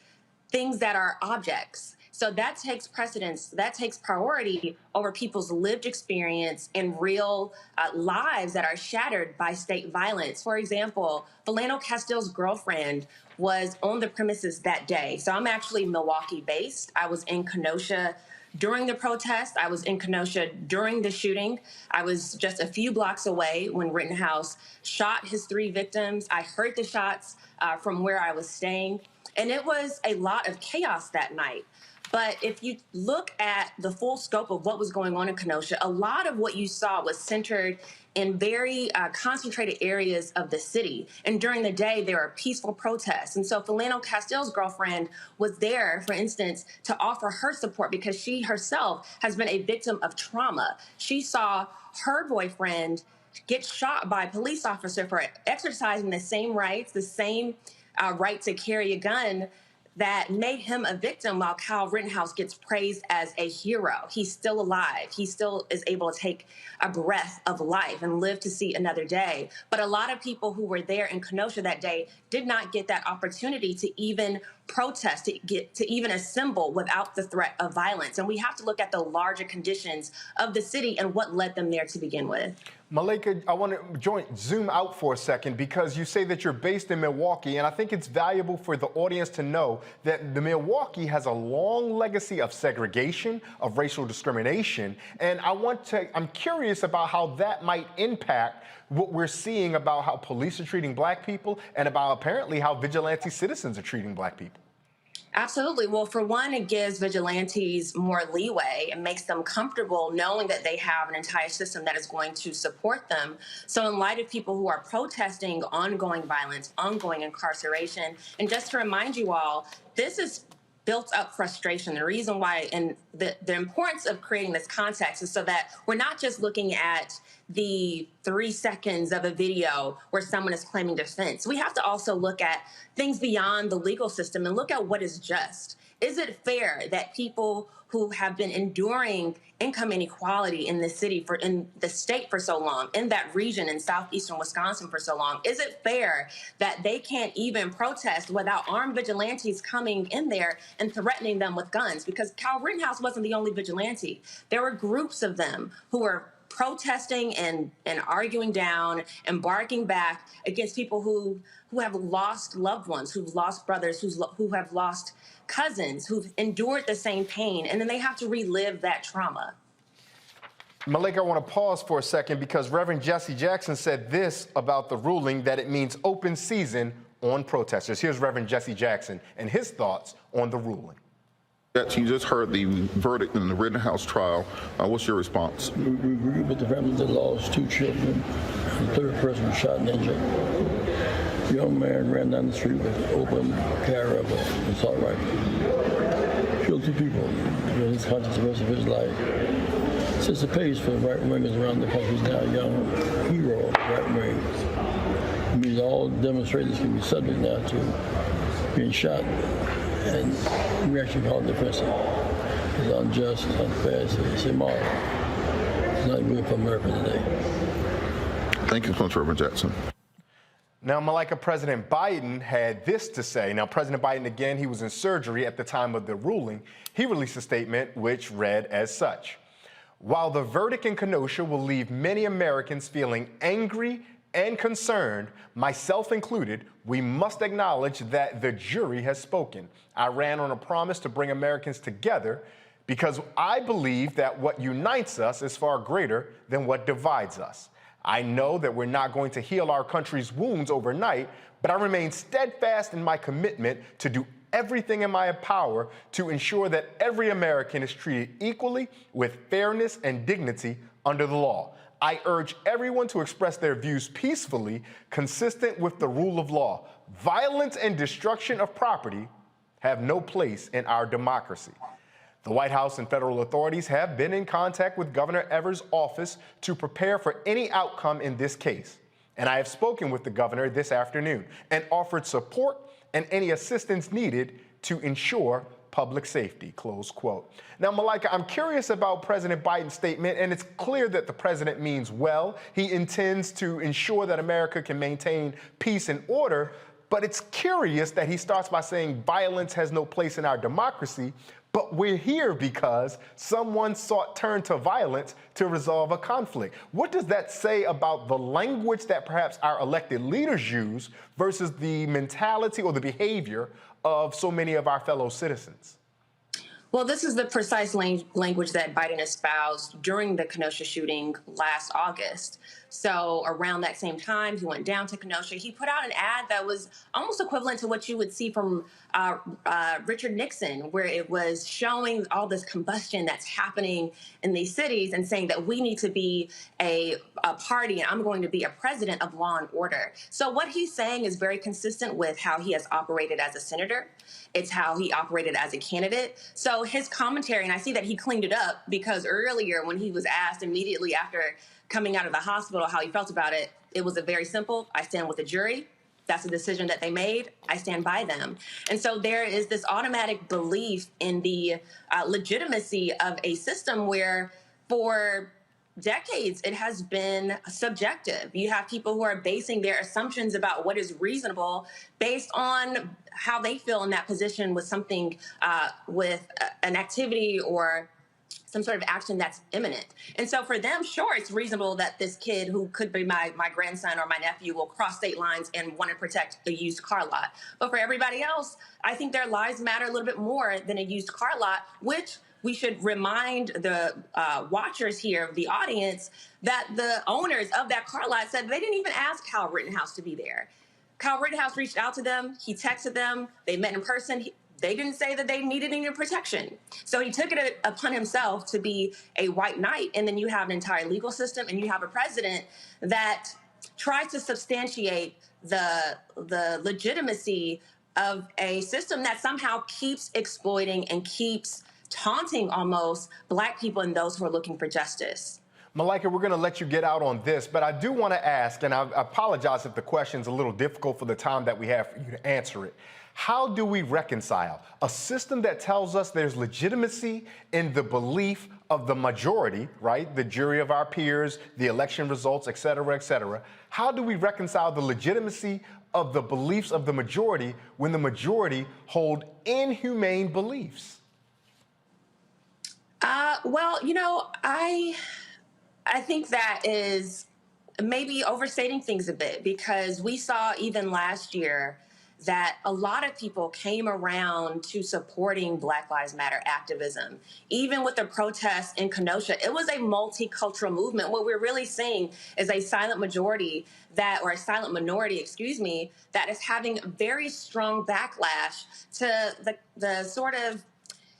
things that are objects. So that takes precedence, that takes priority over people's lived experience and real lives that are shattered by state violence. For example, Philando Castile's girlfriend was on the premises that day. So I'm actually Milwaukee-based. I was in Kenosha during the protest. I was in Kenosha during the shooting. I was just a few blocks away when Rittenhouse shot his 3 victims. I heard the shots from where I was staying, and it was a lot of chaos that night. But if you look at the full scope of what was going on in Kenosha, a lot of what you saw was centered in very concentrated areas of the city. And during the day, there were peaceful protests. And so Philando Castile's girlfriend was there, for instance, to offer her support because she herself has been a victim of trauma. She saw her boyfriend get shot by a police officer for exercising the same rights, the same right to carry a gun that made him a victim while Kyle Rittenhouse gets praised as a hero. He's still alive. He still is able to take a breath of life and live to see another day. But a lot of people who were there in Kenosha that day did not get that opportunity to even protest, to even assemble without the threat of violence. And we have to look at the larger conditions of the city and what led them there to begin with. Malika, I want to zoom out for a second, because you say that you're based in Milwaukee, and I think it's valuable for the audience to know that the Milwaukee has a long legacy of segregation, of racial discrimination, and I'm curious about how that might impact what we're seeing about how police are treating black people and about apparently how vigilante citizens are treating black people. Absolutely. Well, for one, it gives vigilantes more leeway and makes them comfortable knowing that they have an entire system that is going to support them. So in light of people who are protesting ongoing violence, ongoing incarceration, and just to remind you all, this is built up frustration. The reason why, and the importance of creating this context is so that we're not just looking at the 3 seconds of a video where someone is claiming defense. We have to also look at things beyond the legal system and look at what is just. Is it fair that people who have been enduring income inequality in the city, in the state for so long, in that region in southeastern Wisconsin for so long, is it fair that they can't even protest without armed vigilantes coming in there and threatening them with guns? Because Kyle Rittenhouse wasn't the only vigilante. There were groups of them who were protesting and arguing down and barking back against people who have lost loved ones, who've lost brothers, who have lost cousins, who've endured the same pain, and then they have to relive that trauma. Malika, I want to pause for a second, because Reverend Jesse Jackson said this about the ruling, that it means open season on protesters. Here's Reverend Jesse Jackson and his thoughts on the ruling. You just heard the verdict in the Rittenhouse trial. What's your response? We agree with the family that lost 2 children. The third person was shot and injured. A young man ran down the street with an open carry of an assault rifle. Killed 2 people. His conscience the rest of his life. Sets the pace for right wingers around the country. He's now a young hero of right wing. It means all demonstrators can be subject now to being shot, and we actually call it defensive. It's unjust, it's unfair, it's immoral. It's not good for America today. Thank you so much, Reverend Jackson. Now, Malika, President Biden had this to say. Now, President Biden, again, he was in surgery at the time of the ruling. He released a statement which read as such: while the verdict in Kenosha will leave many Americans feeling angry and concerned, myself included, we must acknowledge that the jury has spoken. I ran on a promise to bring Americans together because I believe that what unites us is far greater than what divides us. I know that we're not going to heal our country's wounds overnight, but I remain steadfast in my commitment to do everything in my power to ensure that every American is treated equally with fairness and dignity under the law. I urge everyone to express their views peacefully, consistent with the rule of law. Violence and destruction of property have no place in our democracy. The White House and federal authorities have been in contact with Governor Evers' office to prepare for any outcome in this case. And I have spoken with the governor this afternoon and offered support and any assistance needed to ensure public safety, close quote. Now, Malika, I'm curious about President Biden's statement, and it's clear that the president means well. He intends to ensure that America can maintain peace and order, but it's curious that he starts by saying violence has no place in our democracy, but we're here because someone turned to violence to resolve a conflict. What does that say about the language that perhaps our elected leaders use versus the mentality or the behavior of so many of our fellow citizens? Well, this is the precise language that Biden espoused during the Kenosha shooting last August. So around that same time, he went down to Kenosha. He put out an ad that was almost equivalent to what you would see from Richard Nixon, where it was showing all this combustion that's happening in these cities and saying that we need to be a party and I'm going to be a president of law and order. So what he's saying is very consistent with how he has operated as a senator. It's how he operated as a candidate. So his commentary, and I see that he cleaned it up because earlier when he was asked immediately after coming out of the hospital how he felt about it, it was a very simple, I stand with the jury. That's a decision that they made. I stand by them. And so there is this automatic belief in the legitimacy of a system where for decades it has been subjective. You have people who are basing their assumptions about what is reasonable based on how they feel in that position with something, with an activity or some sort of action that's imminent. And so for them, sure, it's reasonable that this kid who could be my grandson or my nephew will cross state lines and want to protect a used car lot. But for everybody else, I think their lives matter a little bit more than a used car lot, which we should remind the watchers here, the audience, that the owners of that car lot said they didn't even ask Kyle Rittenhouse to be there. Kyle Rittenhouse reached out to them. He texted them. They met in person. They didn't say that they needed any protection. So he took it upon himself to be a white knight. And then you have an entire legal system and you have a president that tries to substantiate the legitimacy of a system that somehow keeps exploiting and keeps taunting almost Black people and those who are looking for justice. Malika, we're going to let you get out on this, but I do want to ask, and I apologize if the question's a little difficult for the time that we have for you to answer it. How do we reconcile a system that tells us there's legitimacy in the belief of the majority, right? The jury of our peers, the election results, et cetera, et cetera. How do we reconcile the legitimacy of the beliefs of the majority when the majority hold inhumane beliefs? Well, you know, I think that is maybe overstating things a bit, because we saw even last year that a lot of people came around to supporting Black Lives Matter activism. Even with the protests in Kenosha, it was a multicultural movement. What we're really seeing is a silent majority or a silent minority, excuse me, that is having very strong backlash to the sort of,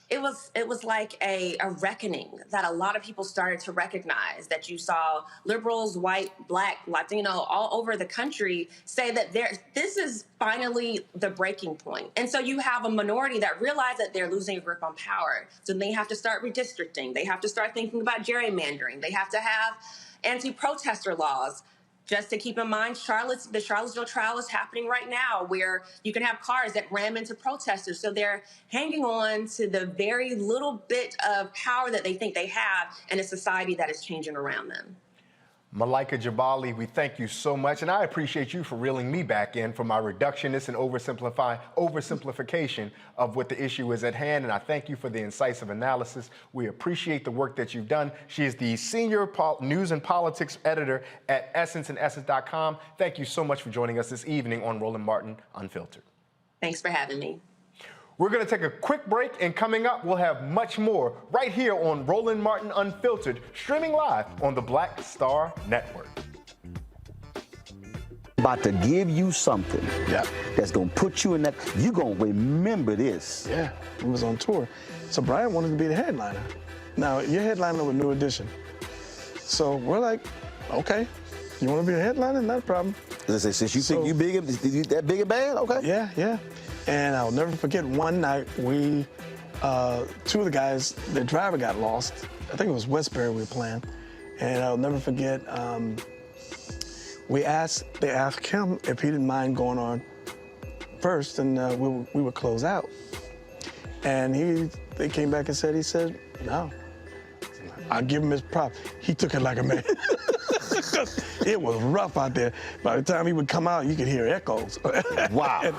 it was like a reckoning that a lot of people started to recognize, that you saw liberals, white, Black, Latino, all over the country say that this is finally the breaking point. And so you have a minority that realize that they're losing a grip on power. So they have to start redistricting. They have to start thinking about gerrymandering. They have to have anti-protester laws. Just to keep in mind, the Charlottesville trial is happening right now, where you can have cars that ram into protesters. So they're hanging on to the very little bit of power that they think they have in a society that is changing around them. Malika Jabali, we thank you so much, and I appreciate you for reeling me back in for my reductionist and oversimplification of what the issue is at hand, and I thank you for the incisive analysis. We appreciate the work that you've done. She is the senior news and politics editor at Essence and Essence.com. Thank you so much for joining us this evening on Roland Martin Unfiltered. Thanks for having me. We're going to take a quick break, and coming up, we'll have much more right here on Roland Martin Unfiltered, streaming live on the Black Star Network. About to give you something that's going to put you in that, you're going to remember this. Yeah, it was on tour. So Brian wanted to be the headliner. Now, your headliner with New Edition. So we're like, okay, you want to be a headliner? Not a problem. Since you think you that big a band? Okay. Yeah. And I'll never forget one night two of the guys, the driver got lost. I think it was Westbury we were playing. And I'll never forget, they asked him if he didn't mind going on first, and we would close out. And they came back and he said, no. I'll give him his props. He took it like a man. It was rough out there. By the time he would come out, you could hear echoes. Wow.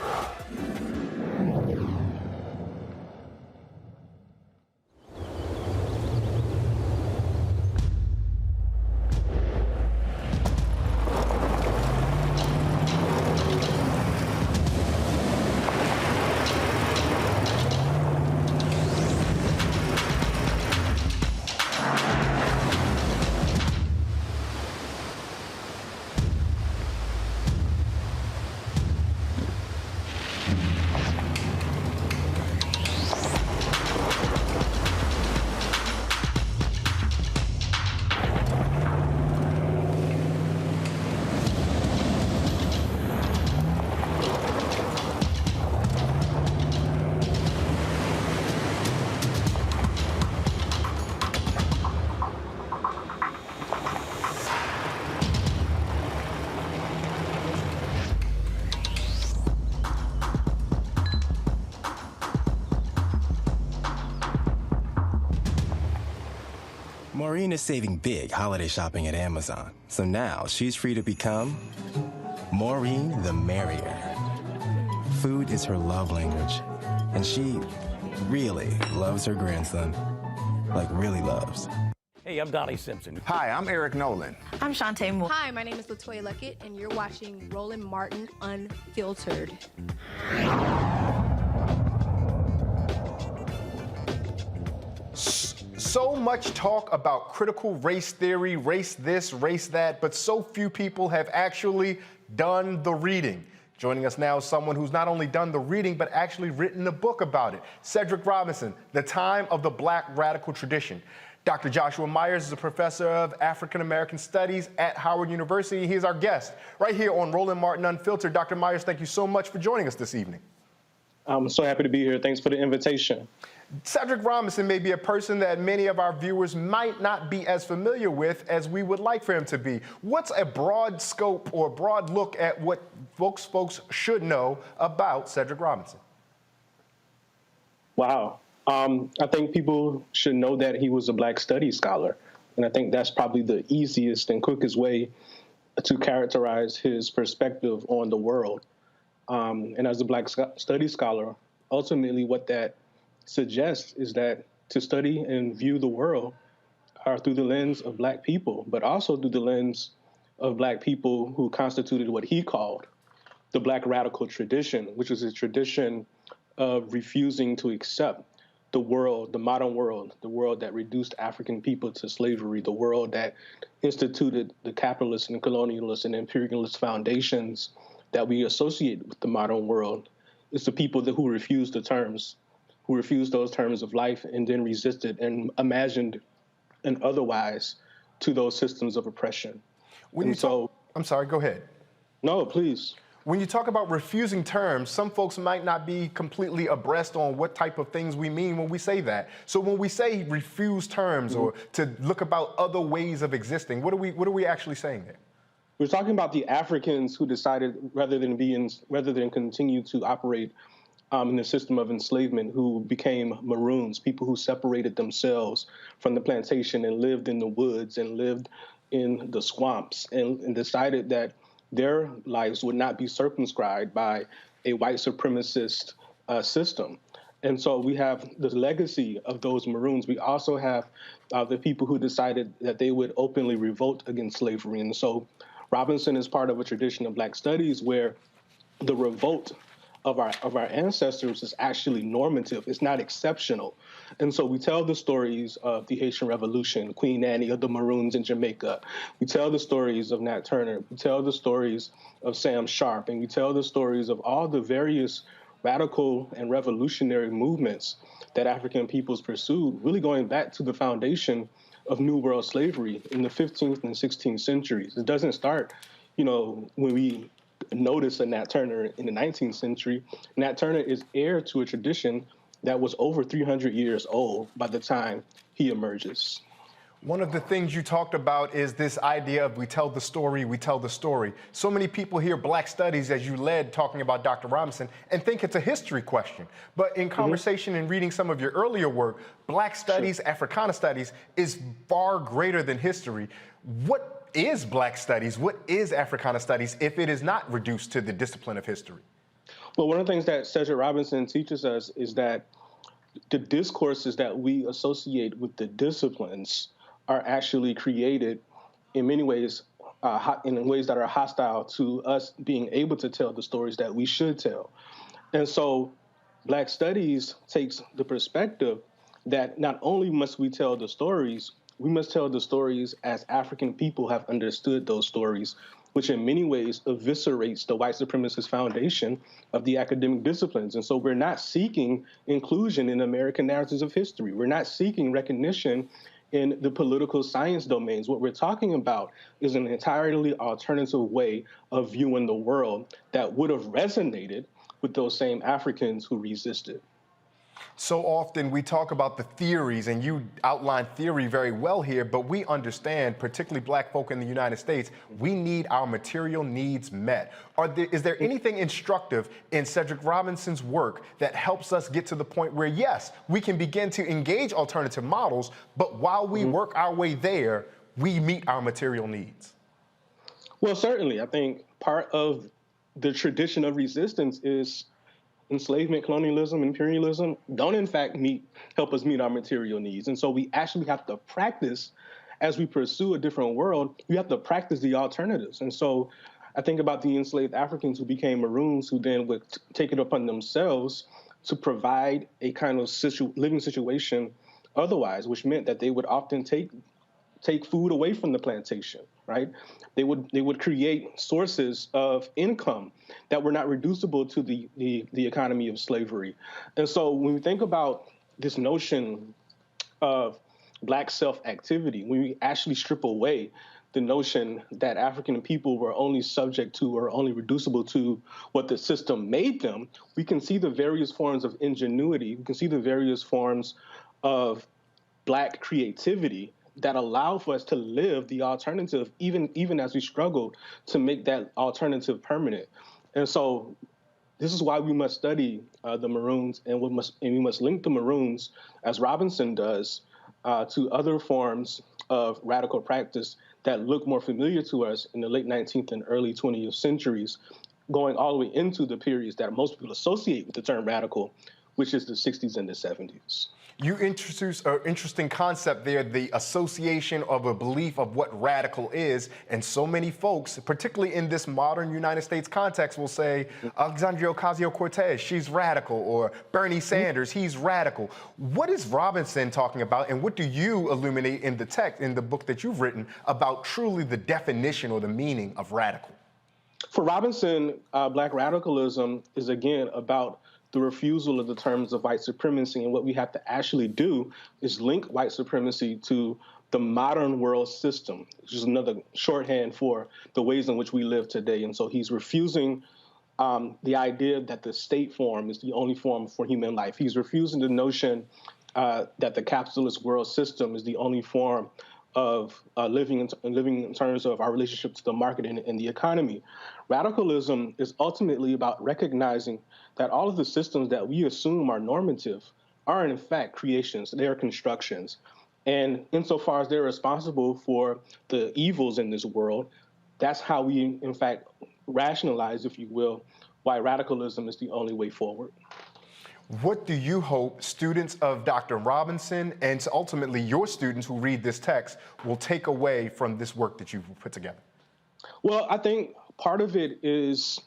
Maureen is saving big holiday shopping at Amazon, so now she's free to become Maureen the Merrier. Food is her love language, and she really loves her grandson. Like, really loves. Hey, I'm Donnie Simpson. Hi, I'm Eric Nolan. I'm Shantae Moore. Hi, my name is LaToya Luckett, and you're watching Roland Martin Unfiltered. So much talk about critical race theory, race this, race that, but so few people have actually done the reading. Joining us now is someone who's not only done the reading, but actually written a book about it. Cedric Robinson, The Time of the Black Radical Tradition. Dr. Joshua Myers is a professor of African American Studies at Howard University. He's our guest right here on Roland Martin Unfiltered. Dr. Myers, thank you so much for joining us this evening. I'm so happy to be here. Thanks for the invitation. Cedric Robinson may be a person that many of our viewers might not be as familiar with as we would like for him to be. What's a broad scope or broad look at what folks should know about Cedric Robinson? Wow. I think people should know that he was a Black Studies scholar. And I think that's probably the easiest and quickest way to characterize his perspective on the world. And as a Black Studies scholar, ultimately what that suggests is that to study and view the world are through the lens of Black people, but also through the lens of Black people who constituted what he called the Black radical tradition, which is a tradition of refusing to accept the world, the modern world, the world that reduced African people to slavery, the world that instituted the capitalist and colonialist and imperialist foundations that we associate with the modern world. It's the people who refused those terms of life and then resisted and imagined an otherwise to those systems of oppression. I'm sorry, go ahead. No, please. When you talk about refusing terms, some folks might not be completely abreast on what type of things we mean when we say that. So when we say refuse terms or to look about other ways of existing, what are we actually saying there? We're talking about the Africans who decided rather than continue to operate in the system of enslavement, who became Maroons, people who separated themselves from the plantation and lived in the woods and lived in the swamps and decided that their lives would not be circumscribed by a white supremacist system. And so we have the legacy of those Maroons. We also have the people who decided that they would openly revolt against slavery. And so Robinson is part of a tradition of Black studies where the revolt of our ancestors is actually normative. It's not exceptional. And so we tell the stories of the Haitian Revolution, Queen Anne of the Maroons in Jamaica. We tell the stories of Nat Turner. We tell the stories of Sam Sharp. And we tell the stories of all the various radical and revolutionary movements that African peoples pursued, really going back to the foundation of New World slavery in the 15th and 16th centuries. It doesn't start, when we notice a Nat Turner in the 19th century. Nat Turner is heir to a tradition that was over 300 years old by the time he emerges. One of the things you talked about is this idea of we tell the story, we tell the story. So many people hear Black studies, as you led talking about Dr. Robinson, and think it's a history question. But in conversation and reading some of your earlier work, Black studies, Africana studies is far greater than history. What is Black studies? What is Africana studies if it is not reduced to the discipline of history? Well, one of the things that Cedric Robinson teaches us is that the discourses that we associate with the disciplines are actually created in many ways, in ways that are hostile to us being able to tell the stories that we should tell. And so Black studies takes the perspective that not only must we tell the stories, we must tell the stories as African people have understood those stories, which in many ways eviscerates the white supremacist foundation of the academic disciplines. And so we're not seeking inclusion in American narratives of history. We're not seeking recognition in the political science domains. What we're talking about is an entirely alternative way of viewing the world that would have resonated with those same Africans who resisted. So often we talk about the theories, and you outline theory very well here, but we understand, particularly black folk in the United States, we need our material needs met. Is there anything instructive in Cedric Robinson's work that helps us get to the point where, yes, we can begin to engage alternative models, but while we work our way there, we meet our material needs? Well, certainly. I think part of the tradition of resistance is enslavement, colonialism, imperialism don't in fact help us meet our material needs. And so we actually have to practice, as we pursue a different world, we have to practice the alternatives. And so I think about the enslaved Africans who became Maroons, who then would take it upon themselves to provide a kind of living situation otherwise, which meant that they would often take food away from the plantation, right? They would create sources of income that were not reducible to the economy of slavery. And so when we think about this notion of black self-activity, when we actually strip away the notion that African people were only subject to or only reducible to what the system made them, we can see the various forms of ingenuity, we can see the various forms of black creativity that allow for us to live the alternative, even as we struggle to make that alternative permanent. And so this is why we must study the Maroons, and we must link the Maroons, as Robinson does, to other forms of radical practice that look more familiar to us in the late 19th and early 20th centuries, going all the way into the periods that most people associate with the term radical, which is the 60s and the 70s. You introduced an interesting concept there, the association of a belief of what radical is. And so many folks, particularly in this modern United States context, will say, Alexandria Ocasio-Cortez, she's radical, or Bernie Sanders, he's radical. What is Robinson talking about, and what do you illuminate in the text, in the book that you've written, about truly the definition or the meaning of radical? For Robinson, black radicalism is, again, about the refusal of the terms of white supremacy. And what we have to actually do is link white supremacy to the modern world system, which is another shorthand for the ways in which we live today. And so he's refusing the idea that the state form is the only form for human life. He's refusing the notion that the capitalist world system is the only form of living in terms of our relationship to the market and the economy. Radicalism is ultimately about recognizing that all of the systems that we assume are normative are in fact creations, they are constructions. And insofar as they're responsible for the evils in this world, that's how we in fact rationalize, if you will, why radicalism is the only way forward. What do you hope students of Dr. Robinson and ultimately your students who read this text will take away from this work that you've put together? Well, I think part of it is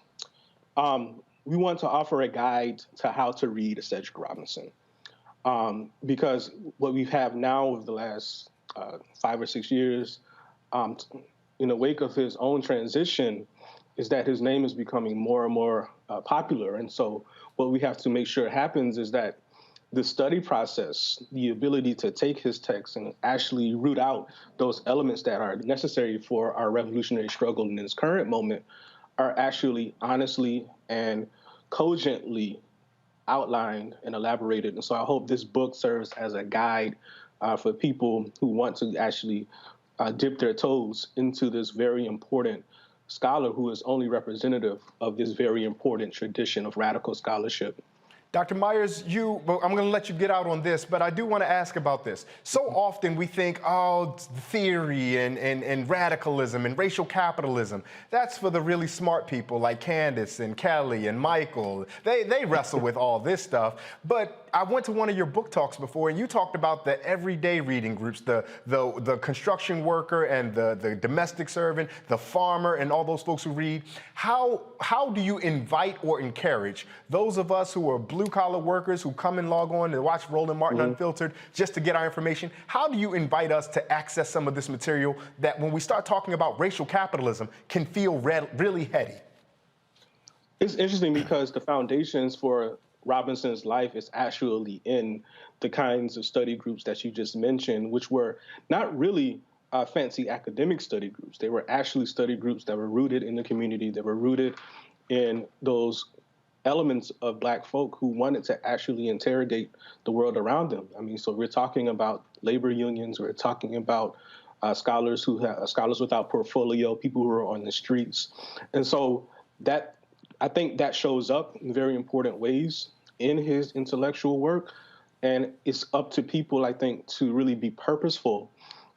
we want to offer a guide to how to read a Cedric Robinson. Because what we have now over the last 5 or 6 years, in the wake of his own transition, is that his name is becoming more and more popular. And so what we have to make sure happens is that the study process, the ability to take his text and actually root out those elements that are necessary for our revolutionary struggle in this current moment, are actually honestly and cogently outlined and elaborated. And so I hope this book serves as a guide for people who want to actually dip their toes into this very important scholar who is only representative of this very important tradition of radical scholarship. Dr. Myers, I'm going to let you get out on this, but I do want to ask about this. So often we think, oh, theory and radicalism and racial capitalism, that's for the really smart people like Candace and Kelly and Michael. They wrestle with all this stuff. But I went to one of your book talks before, and you talked about the everyday reading groups, the construction worker and the domestic servant, the farmer, and all those folks who read. How do you invite or encourage those of us who are blue-collar workers who come and log on and watch Roland Martin Unfiltered just to get our information? How do you invite us to access some of this material that, when we start talking about racial capitalism, can feel really heady? It's interesting because the foundations for Robinson's life is actually in the kinds of study groups that you just mentioned, which were not really fancy academic study groups. They were actually study groups that were rooted in the community, that were rooted in those elements of Black folk who wanted to actually interrogate the world around them. I mean, so we're talking about labor unions, we're talking about scholars scholars without portfolio, people who are on the streets. And so that, I think that shows up in very important ways in his intellectual work. And it's up to people, I think, to really be purposeful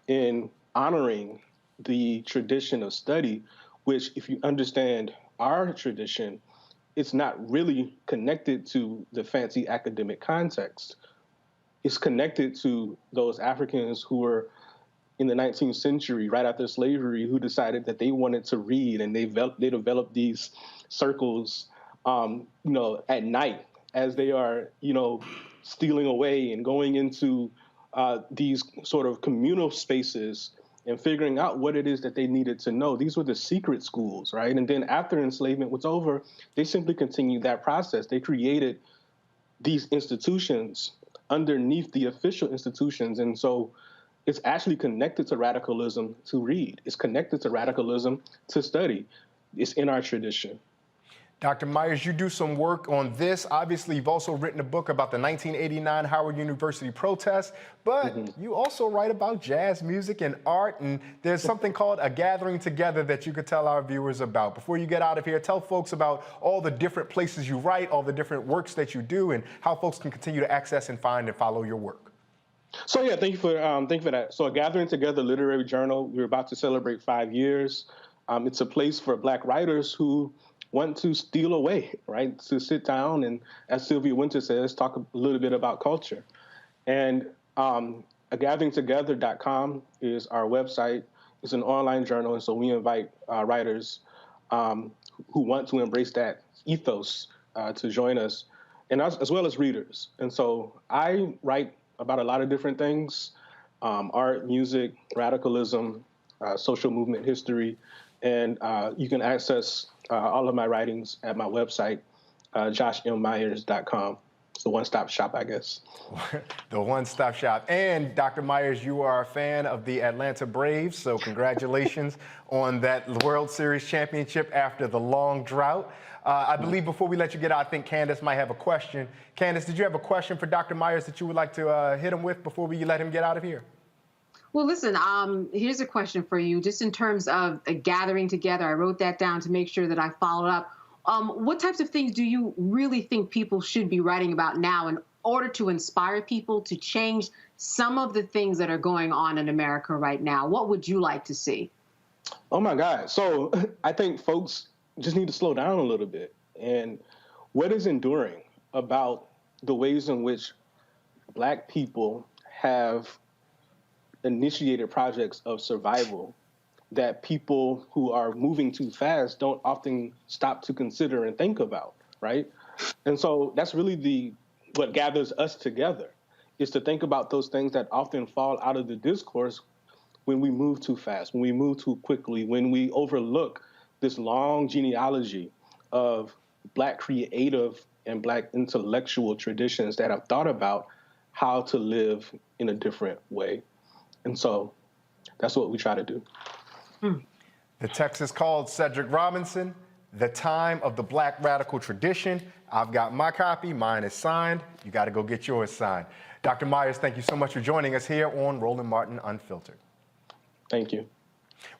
in honoring the tradition of study, which, if you understand our tradition, it's not really connected to the fancy academic context. It's connected to those Africans who were in the 19th century, right after slavery, who decided that they wanted to read, and they developed these circles, at night as they are, stealing away and going into these sort of communal spaces and figuring out what it is that they needed to know. These were the secret schools, right? And then after enslavement was over, they simply continued that process. They created these institutions underneath the official institutions. And so it's actually connected to radicalism to read. It's connected to radicalism to study. It's in our tradition. Dr. Myers, you do some work on this. Obviously, you've also written a book about the 1989 Howard University protests, but you also write about jazz music and art, and there's something called A Gathering Together that you could tell our viewers about. Before you get out of here, tell folks about all the different places you write, all the different works that you do, and how folks can continue to access and find and follow your work. So yeah, thank you for that. So A Gathering Together literary journal, we're about to celebrate 5 years. It's a place for Black writers who want to steal away, right? To sit down and, as Sylvia Winter says, talk a little bit about culture. And agatheringtogether.com is our website. It's an online journal, and so we invite writers who want to embrace that ethos to join us, and as well as readers. And so I write about a lot of different things: art, music, radicalism, social movement history, and you can access all of my writings at my website, joshmmyers.com. It's the one-stop shop, I guess. The one-stop shop. And Dr. Myers, you are a fan of the Atlanta Braves, so congratulations on that World Series championship after the long drought. I believe before we let you get out, I think Candace might have a question. Candace, did you have a question for Dr. Myers that you would like to hit him with before we let him get out of here? Well, listen, here's a question for you. Just in terms of a gathering together, I wrote that down to make sure that I followed up. What types of things do you really think people should be writing about now in order to inspire people to change some of the things that are going on in America right now? What would you like to see? Oh, my God. So I think folks just need to slow down a little bit. And what is enduring about the ways in which Black people have initiated projects of survival that people who are moving too fast don't often stop to consider and think about, right? And so that's really what gathers us together, is to think about those things that often fall out of the discourse when we move too fast, when we move too quickly, when we overlook this long genealogy of Black creative and Black intellectual traditions that have thought about how to live in a different way. And so that's what we try to do. The text is called Cedric Robinson, The Time of the Black Radical Tradition. I've got my copy. Mine is signed. You got to go get yours signed. Dr. Myers, thank you so much for joining us here on Roland Martin Unfiltered. Thank you.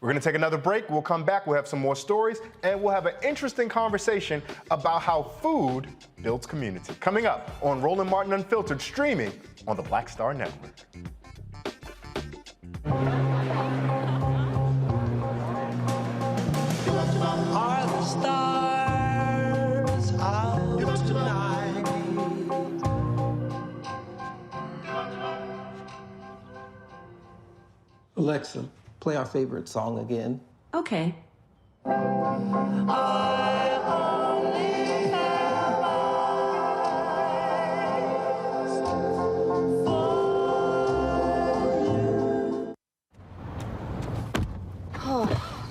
We're going to take another break. We'll come back. We'll have some more stories, and we'll have an interesting conversation about how food builds community. Coming up on Roland Martin Unfiltered, streaming on the Black Star Network. Are the stars out tonight? Alexa, play our favorite song again. Okay.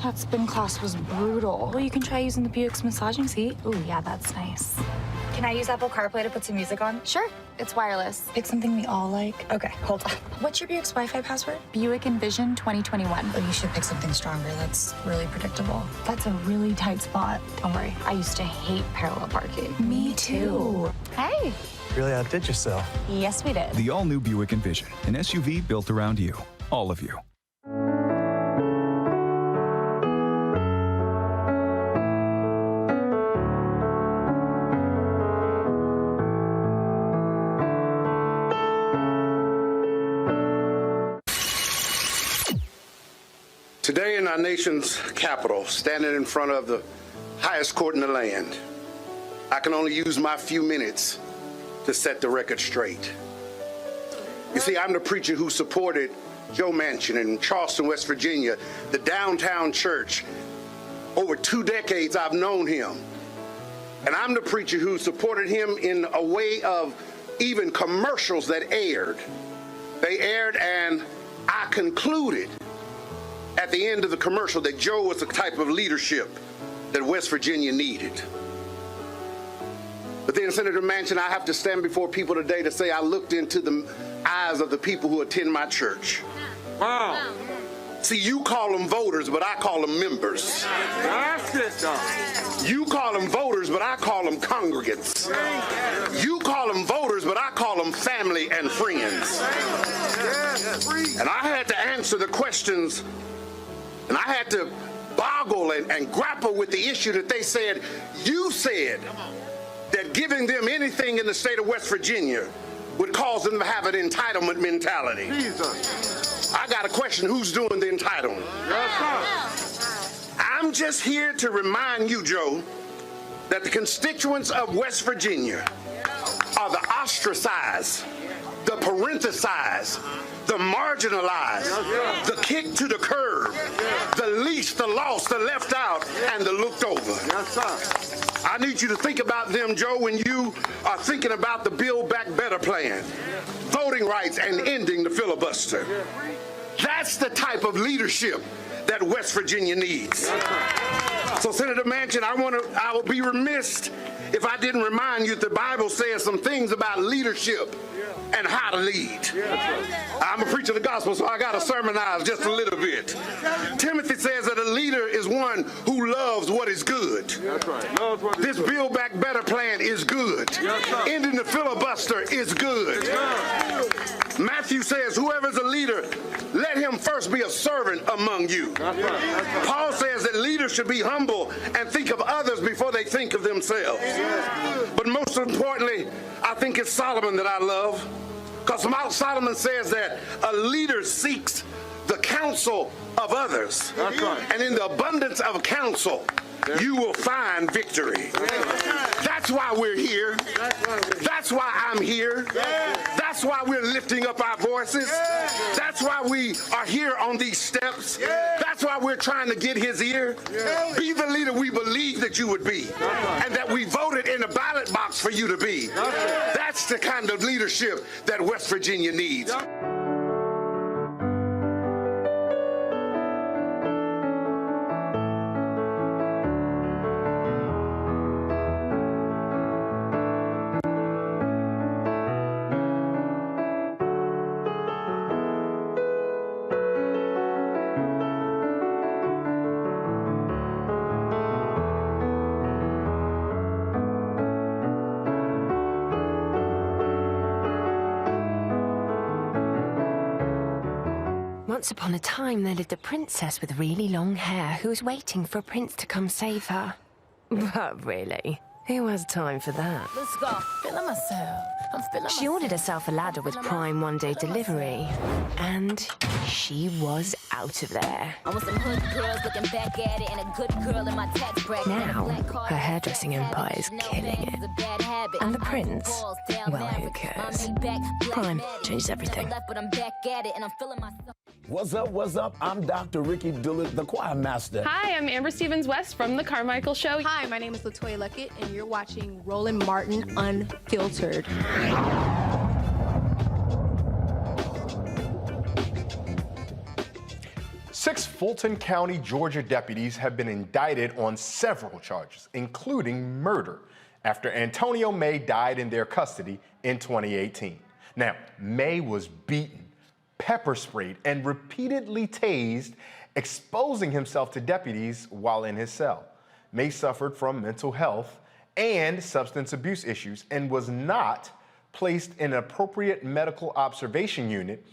That spin class was brutal. Well, you can try using the Buick's massaging seat. Ooh, yeah, that's nice. Can I use Apple CarPlay to put some music on? Sure. It's wireless. Pick something we all like. Okay, hold on. What's your Buick's Wi-Fi password? Buick Envision 2021. Oh, you should pick something stronger. That's really predictable. That's a really tight spot. Don't worry. I used to hate parallel parking. Me too. Hey. Really outdid yourself. Yes, we did. The all-new Buick Envision, an SUV built around you, all of you. Today in our nation's capital, standing in front of the highest court in the land, I can only use my few minutes to set the record straight. You see, I'm the preacher who supported Joe Manchin in Charleston, West Virginia, the downtown church. Over 2 decades I've known him. And I'm the preacher who supported him in a way of even commercials that aired. They aired and I concluded at the end of the commercial that Joe was the type of leadership that West Virginia needed. But then, Senator Manchin, I have to stand before people today to say I looked into the eyes of the people who attend my church. Wow. See, you call them voters, but I call them members. That's it, you call them voters, but I call them congregants. You call them voters, but I call them family and friends. And I had to answer the questions, and I had to boggle and grapple with the issue that they said, you said that giving them anything in the state of West Virginia would cause them to have an entitlement mentality. Jesus. I got a question, who's doing the entitlement? Yes, I'm just here to remind you, Joe, that the constituents of West Virginia are the ostracized, the parenthesized, the marginalized, the kicked to the curb, the least, the lost, the left out, and the looked over. I need you to think about them, Joe, when you are thinking about the Build Back Better plan, voting rights, and ending the filibuster. That's the type of leadership that West Virginia needs. So, Senator Manchin, I would be remiss if I didn't remind you that the Bible says some things about leadership and how to lead. I'm a preacher of the gospel, so I got to sermonize just a little bit. Timothy says that a leader is one who loves what is good. This Build Back Better plan is good. Ending the filibuster is good. Matthew says, whoever's a leader, let him first be a servant among you. Paul says that leaders should be humble and think of others before they think of themselves. But most importantly, I think it's Solomon that I love, because Solomon says that a leader seeks the counsel of others. And in the abundance of counsel, you will find victory. That's why we're here. That's why I'm here. That's why we're lifting up our voices. That's why we are here on these steps. That's why we're trying to get his ear. Be the leader we believe that you would be, and that we voted in the ballot box for you to be. That's the kind of leadership that West Virginia needs. Once upon a time, there lived a princess with really long hair who was waiting for a prince to come save her. But really, who has time for that? Let's go. Feeling myself. I'm feeling She ordered herself a ladder with Prime one-day delivery, and she was out of there. I want some hood girls looking back at it and a good girl in my tax bracket. Now, her hairdressing empire is killing it. And the prince, well, who cares? Prime changes everything. What's up, what's up? I'm Dr. Ricky Dillard, the choir master. Hi, I'm Amber Stevens-West from The Carmichael Show. Hi, my name is LaToya Luckett, and you're watching Roland Martin Unfiltered. Six Fulton County, Georgia deputies have been indicted on several charges, including murder. after Antonio May died in their custody in 2018. Now, May was beaten, pepper sprayed, and repeatedly tased, exposing himself to deputies while in his cell. May suffered from mental health and substance abuse issues and was not placed in an appropriate medical observation unit,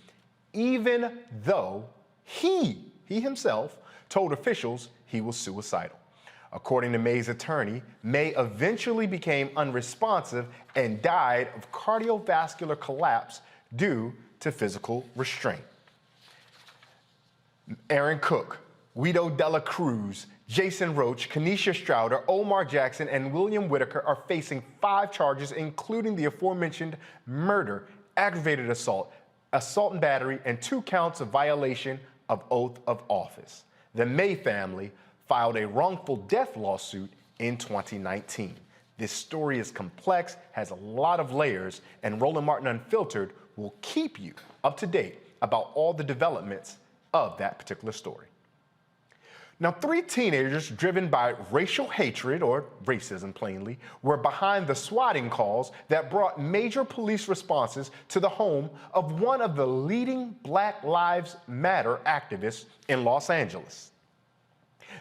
even though he himself told officials he was suicidal. According to May's attorney, May eventually became unresponsive and died of cardiovascular collapse due to physical restraint. Aaron Cook, Guido Dela Cruz, Jason Roach, Kenesha Strouder, Omar Jackson, and William Whitaker are facing 5 charges, including the aforementioned murder, aggravated assault, assault and battery, and 2 counts of violation of oath of office. The May family filed a wrongful death lawsuit in 2019. This story is complex, has a lot of layers, and Roland Martin Unfiltered will keep you up to date about all the developments of that particular story. Now, 3 teenagers driven by racial hatred, or racism plainly, were behind the swatting calls that brought major police responses to the home of one of the leading Black Lives Matter activists in Los Angeles.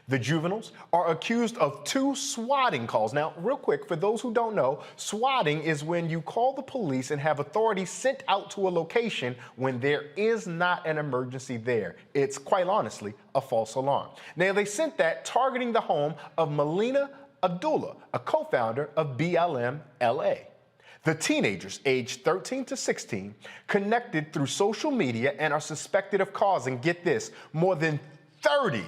The juveniles are accused of 2 swatting calls. Now, real quick, for those who don't know, swatting is when you call the police and have authorities sent out to a location when there is not an emergency there. It's quite honestly a false alarm. Now, they sent that targeting the home of Melina Abdullah, a co-founder of BLM LA. The teenagers, aged 13 to 16, connected through social media and are suspected of causing, get this, more than 30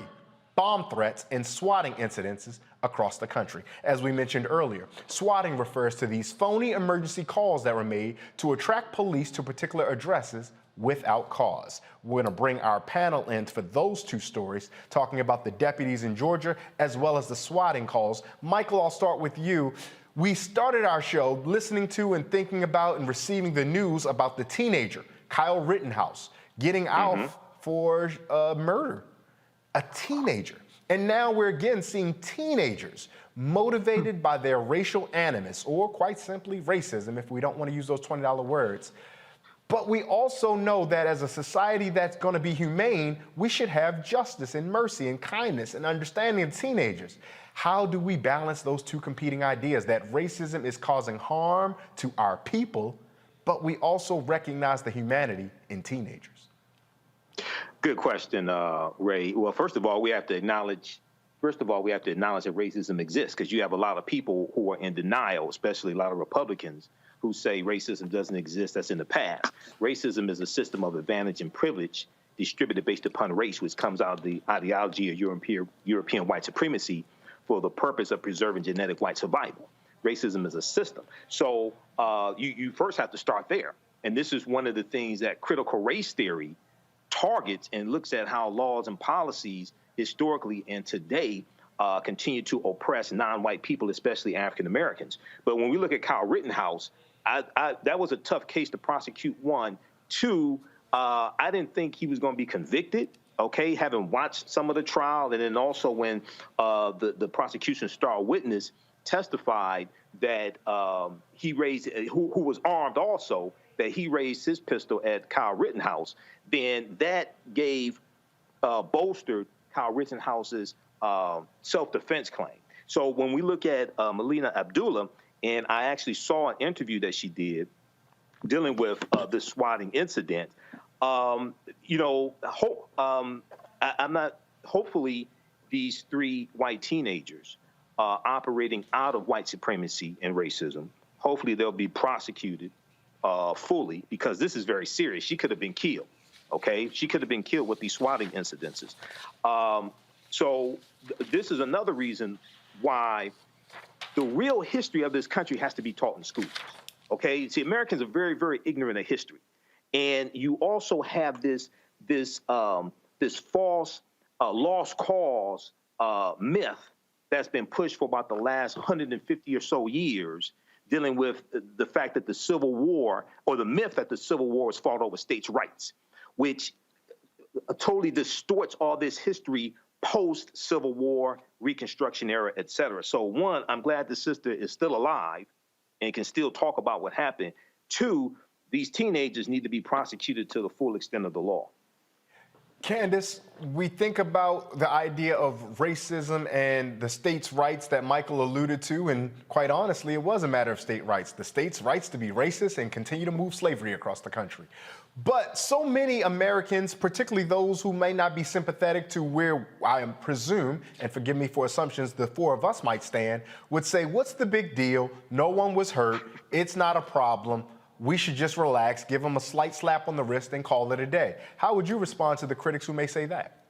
bomb threats and swatting incidences across the country. As we mentioned earlier, swatting refers to these phony emergency calls that were made to attract police to particular addresses without cause. We're going to bring our panel in for those 2 stories, talking about the deputies in Georgia as well as the swatting calls. Michael, I'll start with you. We started our show listening to and thinking about and receiving the news about the teenager, Kyle Rittenhouse, getting out for murder. A teenager. And now we're again seeing teenagers motivated by their racial animus, or quite simply racism, if we don't want to use those $20 words. But we also know that as a society that's going to be humane, we should have justice and mercy and kindness and understanding of teenagers. How do we balance those 2 competing ideas, that racism is causing harm to our people, but we also recognize the humanity in teenagers? Good question, Ray. Well, first of all, we have to acknowledge that racism exists, because you have a lot of people who are in denial, especially a lot of Republicans, who say racism doesn't exist, that's in the past. Racism is a system of advantage and privilege distributed based upon race, which comes out of the ideology of European white supremacy for the purpose of preserving genetic white survival. Racism is a system. So you first have to start there. And this is one of the things that critical race theory targets and looks at how laws and policies historically and today continue to oppress non-white people, especially African Americans. But when we look at Kyle Rittenhouse, that was a tough case to prosecute. 1, 2, I didn't think he was going to be convicted. Okay, having watched some of the trial, and then also when the prosecution's star witness testified that he raised, who was armed also, that he raised his pistol at Kyle Rittenhouse, then that gave bolstered Kyle Rittenhouse's self-defense claim. So when we look at Melina Abdullah, and I actually saw an interview that she did dealing with this swatting incident, hopefully these 3 white teenagers operating out of white supremacy and racism, hopefully they'll be prosecuted fully, because this is very serious. She could have been killed, okay? She could have been killed with these swatting incidences. So this is another reason why the real history of this country has to be taught in schools, okay? See, Americans are very, very ignorant of history. And you also have this false lost cause myth that's been pushed for about the last 150 or so years, dealing with the fact that the Civil War, or the myth that the Civil War was fought over states' rights, which totally distorts all this history post-Civil War, Reconstruction era, et cetera. So one, I'm glad the sister is still alive and can still talk about what happened. Two, these teenagers need to be prosecuted to the full extent of the law. Candace, we think about the idea of racism and the states' rights that Michael alluded to, and quite honestly, it was a matter of state rights. The states' rights to be racist and continue to move slavery across the country. But so many Americans, particularly those who may not be sympathetic to where I presume, and forgive me for assumptions, the four of us might stand, would say, what's the big deal? No one was hurt. It's not a problem. We should just relax, give them a slight slap on the wrist, and call it a day. How would you respond to the critics who may say that?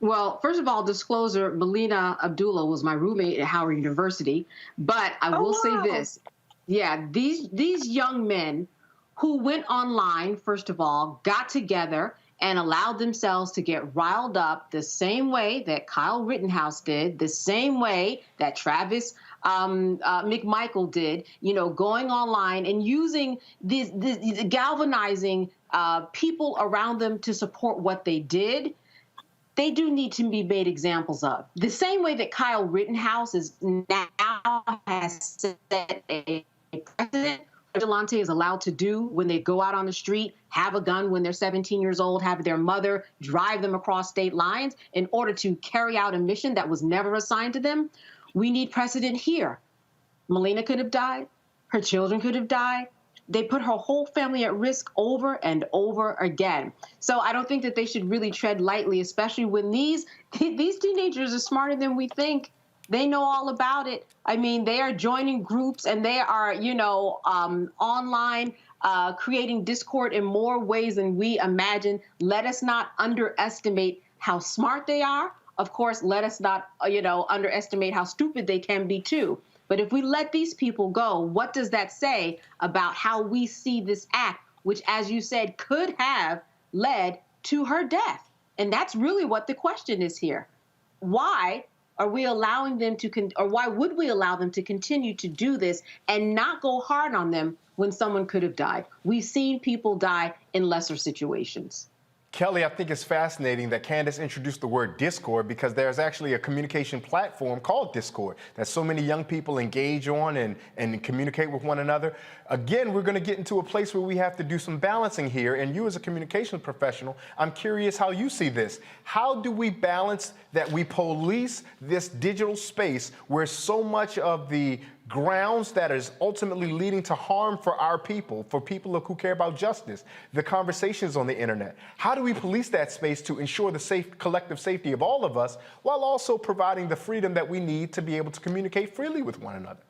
Well, first of all, disclosure, Melina Abdullah was my roommate at Howard University. But I will say this. Yeah, these young men who went online, first of all, got together and allowed themselves to get riled up the same way that Kyle Rittenhouse did, the same way that Travis McMichael did, going online and using these galvanizing people around them to support what they did. They do need to be made examples of. The same way that Kyle Rittenhouse has set a precedent. Vigilante is allowed to do when they go out on the street, have a gun when they're 17 years old, have their mother drive them across state lines in order to carry out a mission that was never assigned to them. We need precedent here. Melina could have died. Her children could have died. They put her whole family at risk over and over again. So I don't think that they should really tread lightly, especially when these teenagers are smarter than we think. They know all about it. I mean, they are joining groups and they are, online, creating discord in more ways than we imagine. Let us not underestimate how smart they are. Of course, let us not, underestimate how stupid they can be too. But if we let these people go, what does that say about how we see this act, which, as you said, could have led to her death? And that's really what the question is here. Why are we allowing them or why would we allow them to continue to do this and not go hard on them when someone could have died? We've seen people die in lesser situations. Kelly, I think it's fascinating that Candace introduced the word Discord, because there's actually a communication platform called Discord that so many young people engage on and communicate with one another. Again, we're going to get into a place where we have to do some balancing here. And you as a communication professional, I'm curious how you see this. How do we balance that we police this digital space where so much of the grounds that is ultimately leading to harm for our people, for people who care about justice, the conversations on the internet? How do we police that space to ensure the collective safety of all of us, while also providing the freedom that we need to be able to communicate freely with one another?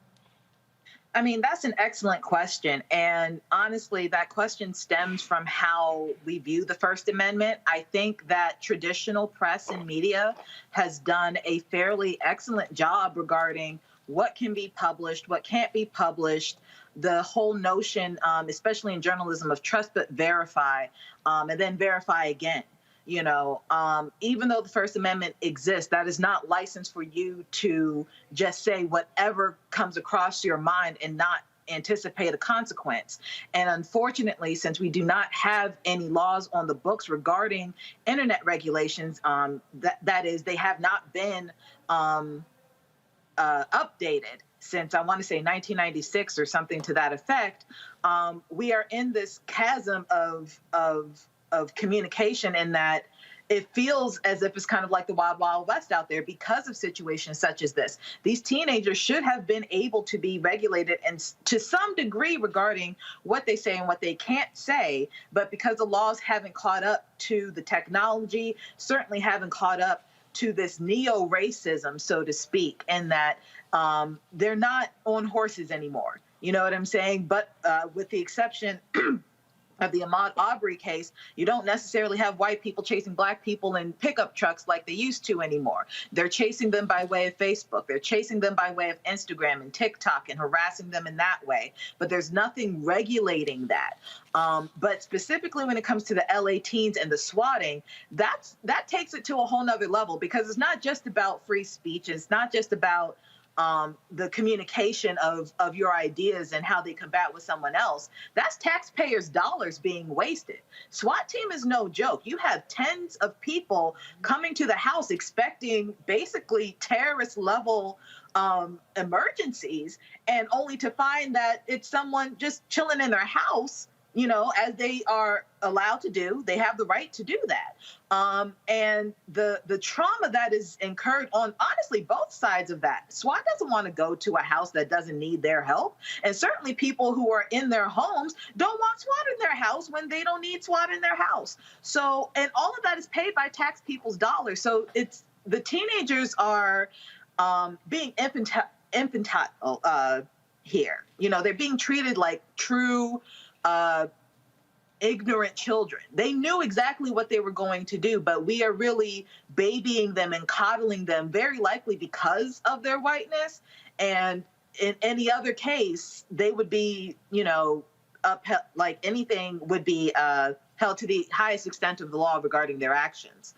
I mean, that's an excellent question. And honestly, that question stems from how we view the First Amendment. I think that traditional press and media has done a fairly excellent job regarding what can be published, what can't be published, the whole notion, especially in journalism, of trust but verify, and then verify again. Even though the First Amendment exists, that is not license for you to just say whatever comes across your mind and not anticipate a consequence. And unfortunately, since we do not have any laws on the books regarding internet regulations, that is, they have not been updated since, I want to say, 1996 or something to that effect. We are in this chasm of communication, in that it feels as if it's kind of like the Wild Wild West out there because of situations such as this. These teenagers should have been able to be regulated and to some degree regarding what they say and what they can't say, but because the laws haven't caught up to the technology, certainly haven't caught up to this neo-racism, so to speak, and that they're not on horses anymore. You know what I'm saying? But with the exception of the Ahmaud Arbery case, you don't necessarily have white people chasing black people in pickup trucks like they used to anymore. They're chasing them by way of Facebook. They're chasing them by way of Instagram and TikTok and harassing them in that way. But there's nothing regulating that. But specifically when it comes to the LA teens and the swatting, that takes it to a whole nother level, because it's not just about free speech. It's not just about the communication of your ideas and how they combat with someone else, that's taxpayers' dollars being wasted. SWAT team is no joke. You have tens of people coming to the house expecting basically terrorist level emergencies, and only to find that it's someone just chilling in their house, you know, as they are allowed to do. They have the right to do that. And the trauma that is incurred on, honestly, both sides of that. SWAT doesn't want to go to a house that doesn't need their help. And certainly people who are in their homes don't want SWAT in their house when they don't need SWAT in their house. So, and all of that is paid by tax people's dollars. So it's, the teenagers are being infantile here. You know, they're being treated like true ignorant children. They knew exactly what they were going to do, but we are really babying them and coddling them, very likely because of their whiteness. And in any other case, they would be, you know, like anything would be held to the highest extent of the law regarding their actions.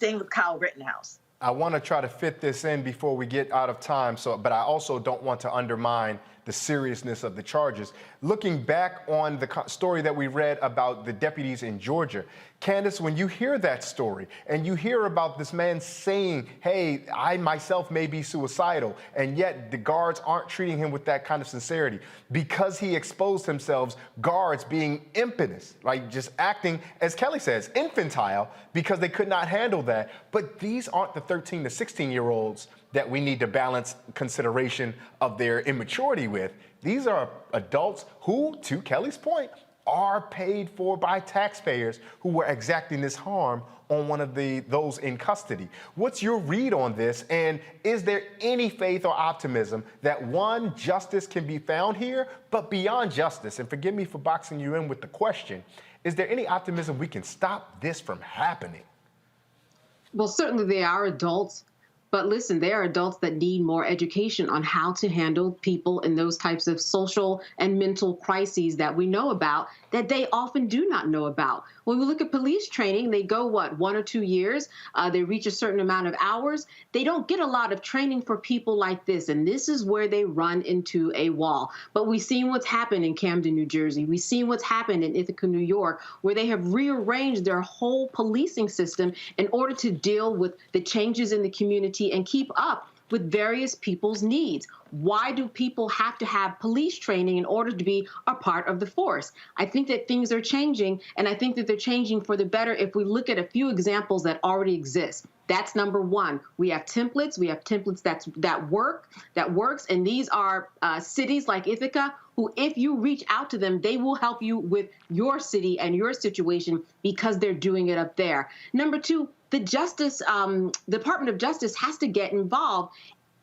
Same with Kyle Rittenhouse. I want to try to fit this in before we get out of time, but I also don't want to undermine the seriousness of the charges. Looking back on the story that we read about the deputies in Georgia, Candace, when you hear that story and you hear about this man saying, hey, I myself may be suicidal, and yet the guards aren't treating him with that kind of sincerity because he exposed himself, guards being impetus, like just acting, as Kelly says, infantile, because they could not handle that. But these aren't the 13 to 16-year-olds that we need to balance consideration of their immaturity with. These are adults who, to Kelly's point, are paid for by taxpayers who were exacting this harm on one of those in custody. What's your read on this? And is there any faith or optimism that, one, justice can be found here, but beyond justice, and forgive me for boxing you in with the question, is there any optimism we can stop this from happening? Well, certainly they are adults. But listen, they are adults that need more education on how to handle people in those types of social and mental crises that we know about, that they often do not know about. When we look at police training, they go, 1 or 2 years? They reach a certain amount of hours. They don't get a lot of training for people like this. And this is where they run into a wall. But we've seen what's happened in Camden, New Jersey. We've seen what's happened in Ithaca, New York, where they have rearranged their whole policing system in order to deal with the changes in the community and keep up with various people's needs. Why do people have to have police training in order to be a part of the force? I think that things are changing, and I think that they're changing for the better if we look at a few examples that already exist. That's number one. We have templates. We have templates that works, and these are cities like Ithaca who, if you reach out to them, they will help you with your city and your situation because they're doing it up there. Number two, the Department of Justice has to get involved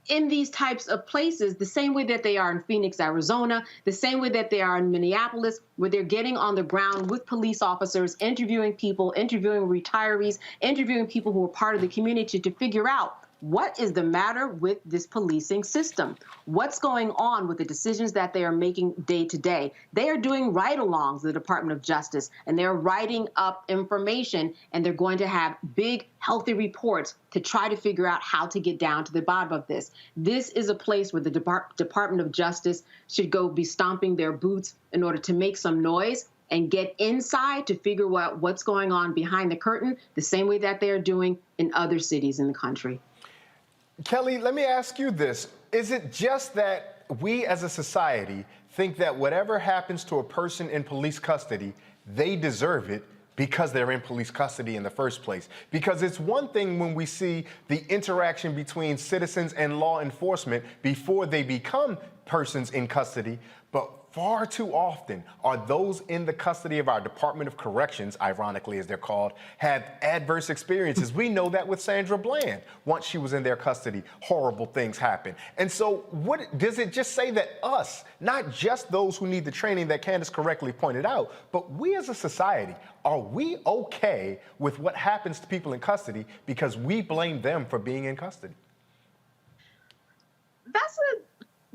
in these types of places the same way that they are in Phoenix, Arizona, the same way that they are in Minneapolis, where they're getting on the ground with police officers, interviewing people, interviewing retirees, interviewing people who are part of the community to figure out what is the matter with this policing system? What's going on with the decisions that they are making day to day? They are doing ride-alongs, the Department of Justice, and they're writing up information, and they're going to have big, healthy reports to try to figure out how to get down to the bottom of this. This is a place where the Department of Justice should go be stomping their boots in order to make some noise and get inside to figure out what's going on behind the curtain, the same way that they are doing in other cities in the country. Kelly, let me ask you this. Is it just that we as a society think that whatever happens to a person in police custody, they deserve it because they're in police custody in the first place? Because it's one thing when we see the interaction between citizens and law enforcement before they become persons in custody, but far too often are those in the custody of our Department of Corrections, ironically as they're called, have adverse experiences. We know that with Sandra Bland. Once she was in their custody, horrible things happen. And so what does it just say that us, not just those who need the training that Candace correctly pointed out, but we as a society, are we okay with what happens to people in custody because we blame them for being in custody?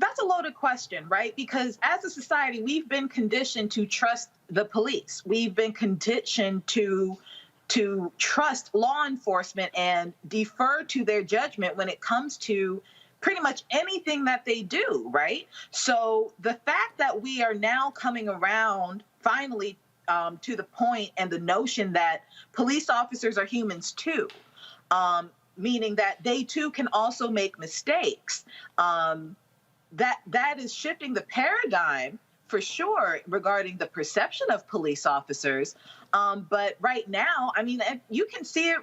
That's a loaded question, right? Because as a society, we've been conditioned to trust the police. We've been conditioned to trust law enforcement and defer to their judgment when it comes to pretty much anything that they do, right? So the fact that we are now coming around finally to the point and the notion that police officers are humans too, meaning that they too can also make mistakes, that is shifting the paradigm for sure regarding the perception of police officers. But right now, I mean, you can see it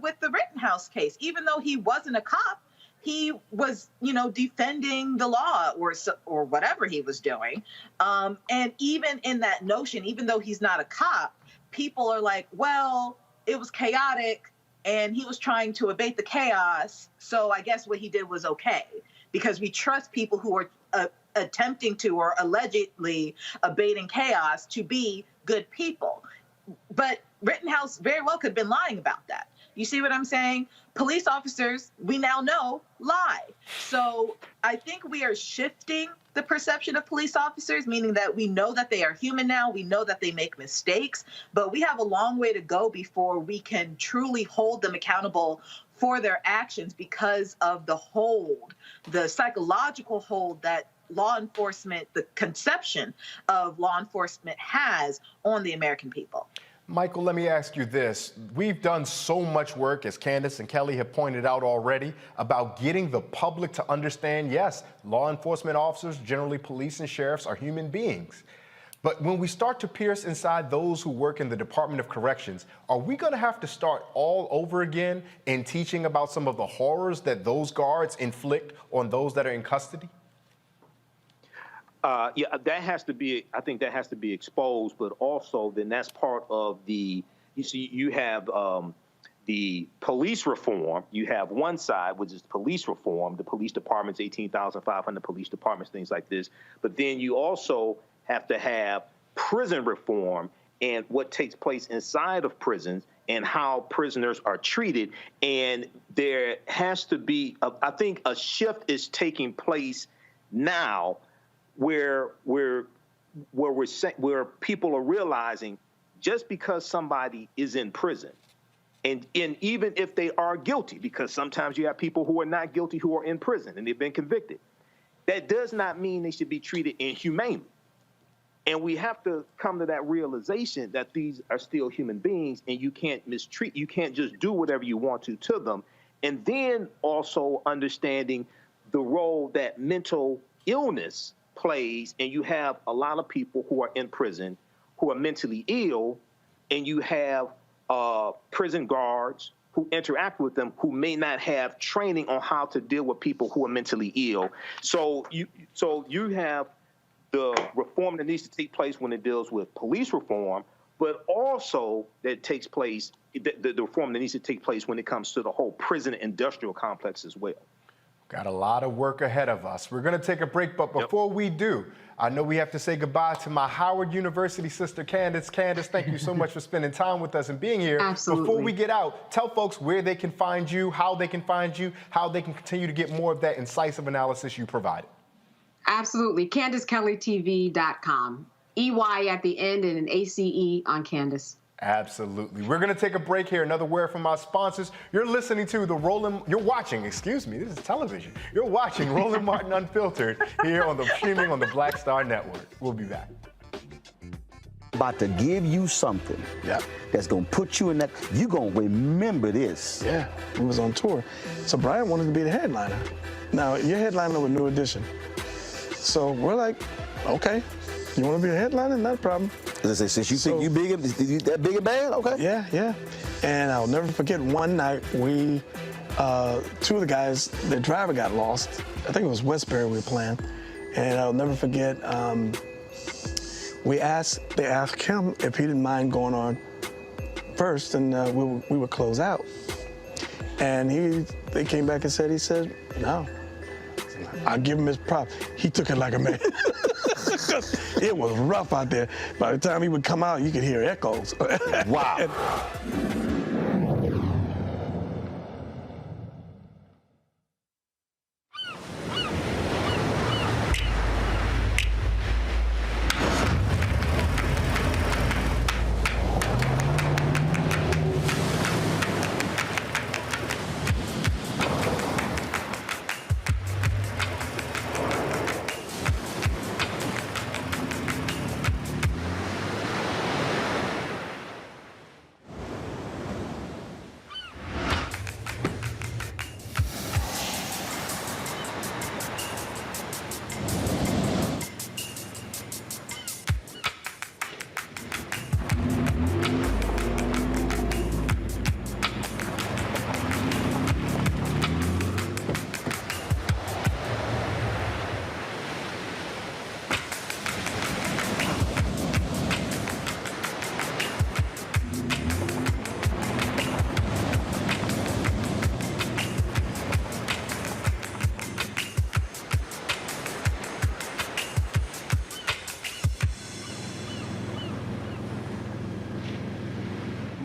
with the Rittenhouse case. Even though he wasn't a cop, he was, defending the law or whatever he was doing. And even in that notion, even though he's not a cop, people are like, well, it was chaotic and he was trying to abate the chaos. So I guess what he did was okay, because we trust people who are attempting to or allegedly abating chaos to be good people. But Rittenhouse very well could have been lying about that. You see what I'm saying? Police officers, we now know, lie. So I think we are shifting the perception of police officers, meaning that we know that they are human now. We know that they make mistakes, but we have a long way to go before we can truly hold them accountable for their actions because of the hold, the psychological hold that law enforcement, the conception of law enforcement has on the American people. Michael, let me ask you this. We've done so much work, as Candace and Kelly have pointed out already, about getting the public to understand, yes, law enforcement officers, generally police and sheriffs, are human beings. But when we start to pierce inside those who work in the Department of Corrections, are we going to have to start all over again in teaching about some of the horrors that those guards inflict on those that are in custody? Yeah, that has to be, I think that has to be exposed, but also then that's part of the, you see, you have the police reform. You have one side, which is police reform, the police departments, 18,500 police departments, things like this. But then you also have to have prison reform and what takes place inside of prisons and how prisoners are treated. And there has to be, I think a shift is taking place now where people are realizing just because somebody is in prison, and even if they are guilty, because sometimes you have people who are not guilty who are in prison and they've been convicted, that does not mean they should be treated inhumanely. And we have to come to that realization that these are still human beings and you can't mistreat, you can't just do whatever you want to them. And then also understanding the role that mental illness plays, and you have a lot of people who are in prison who are mentally ill, and you have prison guards who interact with them who may not have training on how to deal with people who are mentally ill. So you have the reform that needs to take place when it deals with police reform, but also that takes place, the reform that needs to take place when it comes to the whole prison industrial complex as well. Got a lot of work ahead of us. We're going to take a break, but before we do, I know we have to say goodbye to my Howard University sister, Candace. Candace, thank you so much for spending time with us and being here. Absolutely. Before we get out, tell folks where they can find you, how they can find you, how they can continue to get more of that incisive analysis you provided. Absolutely. CandaceKellyTV.com. EY at the end and an ACE on Candace. Absolutely. We're going to take a break here. Another word from our sponsors. You're listening to you're watching, this is television. You're watching Roland Martin Unfiltered here on streaming on the Black Star Network. We'll be back. About to give you something that's going to put you in that, you're going to remember this. Yeah, we was on tour. So Brian wanted to be the headliner. Now, you're headliner with New Edition. So we're like, okay, you want to be a headliner? Not a problem. Since you think you big, that big and bad, okay? Yeah. And I'll never forget one night we, two of the guys, the driver got lost. I think it was Westbury we were playing. And I'll never forget, they asked him if he didn't mind going on first, and we would close out. And they came back and he said, no. I give him his props. He took it like a man. It was rough out there. By the time he would come out, you could hear echoes. Wow.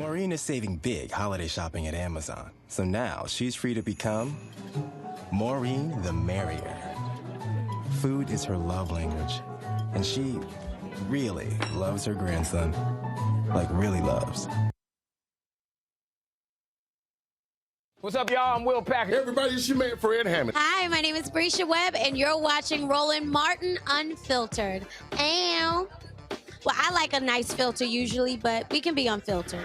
Maureen is saving big holiday shopping at Amazon. So now she's free to become Maureen the Merrier. Food is her love language. And she really loves her grandson. Like, really loves. What's up, y'all? I'm Will Packer. Everybody, it's your man, Fred Hammond. Hi, my name is Brescia Webb, and you're watching Roland Martin Unfiltered. And, well, I like a nice filter usually, but we can be unfiltered.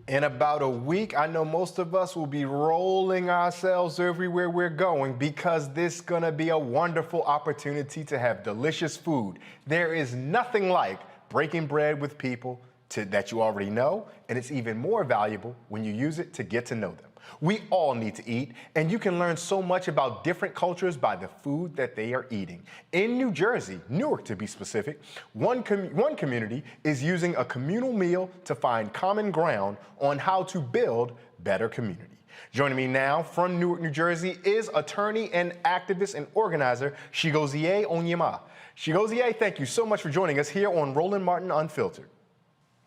In about a week, I know most of us will be rolling ourselves everywhere we're going because this is gonna be a wonderful opportunity to have delicious food. There is nothing like breaking bread with people that you already know, and it's even more valuable when you use it to get to know them. We all need to eat, and you can learn so much about different cultures by the food that they are eating. In New Jersey, Newark to be specific, one community is using a communal meal to find common ground on how to build better community. Joining me now from Newark, New Jersey is attorney and activist and organizer Chigozie Onyema. Chigozie, thank you so much for joining us here on Roland Martin Unfiltered.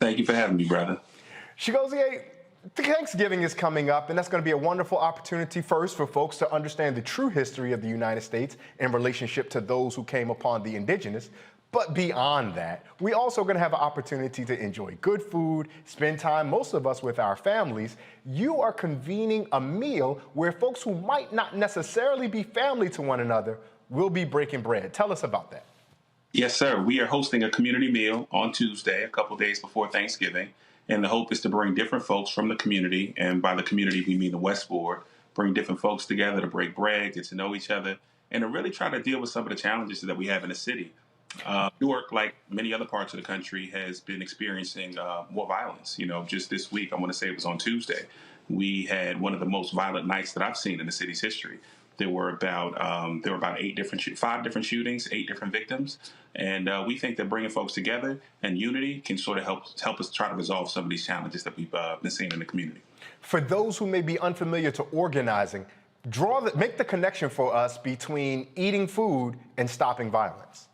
Thank you for having me, brother. Chigozie, Thanksgiving is coming up, and that's going to be a wonderful opportunity first for folks to understand the true history of the United States in relationship to those who came upon the indigenous. But beyond that, we also going to have an opportunity to enjoy good food, spend time, most of us, with our families. You are convening a meal where folks who might not necessarily be family to one another will be breaking bread. Tell us about that. Yes, sir. We are hosting a community meal on Tuesday, a couple days before Thanksgiving. And the hope is to bring different folks from the community, and by the community we mean the West Ward, bring different folks together to break bread, get to know each other, and to really try to deal with some of the challenges that we have in the city. Newark, like many other parts of the country, has been experiencing more violence. You know, just this week, I want to say it was on Tuesday, we had one of the most violent nights that I've seen in the city's history. There were about 5 different shootings, 8 different victims, and we think that bringing folks together and unity can sort of help us try to resolve some of these challenges that we've been seeing in the community. For those who may be unfamiliar to organizing, make the connection for us between eating food and stopping violence.